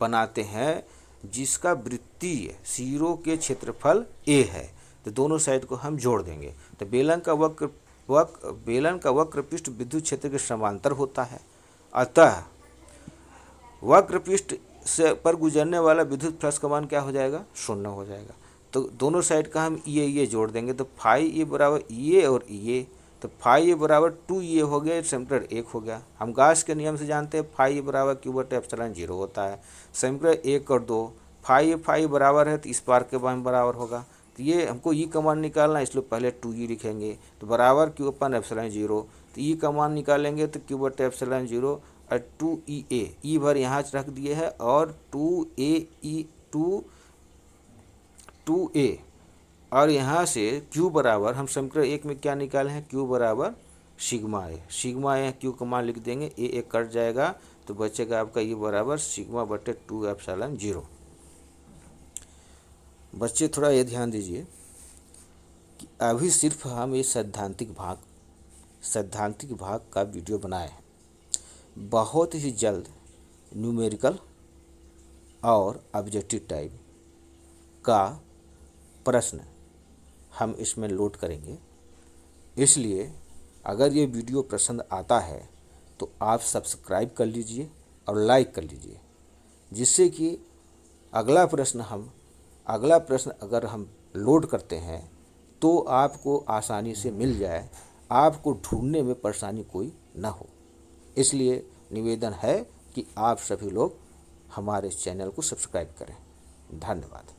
बनाते हैं जिसका वृत्तीय सिरों के क्षेत्रफल A है, तो दोनों साइड को हम जोड़ देंगे। तो बेलन का वक्र पृष्ठ विद्युत क्षेत्र के समांतर होता है, अतः वक्र पृष्ठ से पर गुजरने वाला विद्युत फ्लक्स का मान क्या हो जाएगा, शून्य हो जाएगा। तो दोनों साइड का हम ये जोड़ देंगे, तो फाई ए बराबर ये और ये, तो फाई ए बराबर 2 हो गया, समीकरण 1 हो गया। हम गाउस के नियम से जानते हैं फाई ए बराबर क्यू बटे एप्सिलॉन 0 होता है। समीकरण 1 और 2, फाई बराबर है तो इस पार के मान बराबर होगा, तो ये हमको ई का मान निकालना है, इसलिए पहले 2 लिखेंगे, तो बराबर क्यू अपन एप्सिलॉन 0, तो ई का मान निकालेंगे तो क्यू बटे एप्सिलॉन 0 और 2 ई भर यहाँ रख दिए है और 2a और यहाँ से Q बराबर हम समीकरण 1 में क्या निकाले हैं, Q बराबर सिग्मा ए, Q का मान लिख देंगे, ए कट जाएगा, तो बचेगा आपका ये बराबर सिग्मा बटे 2 एप्सिलॉन 0। बच्चे थोड़ा ये ध्यान दीजिए कि अभी सिर्फ हम ये सैद्धांतिक भाग का वीडियो बनाए हैं। बहुत ही जल्द न्यूमेरिकल और ऑब्जेक्टिव टाइप का प्रश्न हम इसमें लोड करेंगे, इसलिए अगर ये वीडियो पसंद आता है तो आप सब्सक्राइब कर लीजिए और लाइक कर लीजिए, जिससे कि अगला प्रश्न अगर हम लोड करते हैं तो आपको आसानी से मिल जाए, आपको ढूंढने में परेशानी कोई ना हो। इसलिए निवेदन है कि आप सभी लोग हमारे चैनल को सब्सक्राइब करें। धन्यवाद।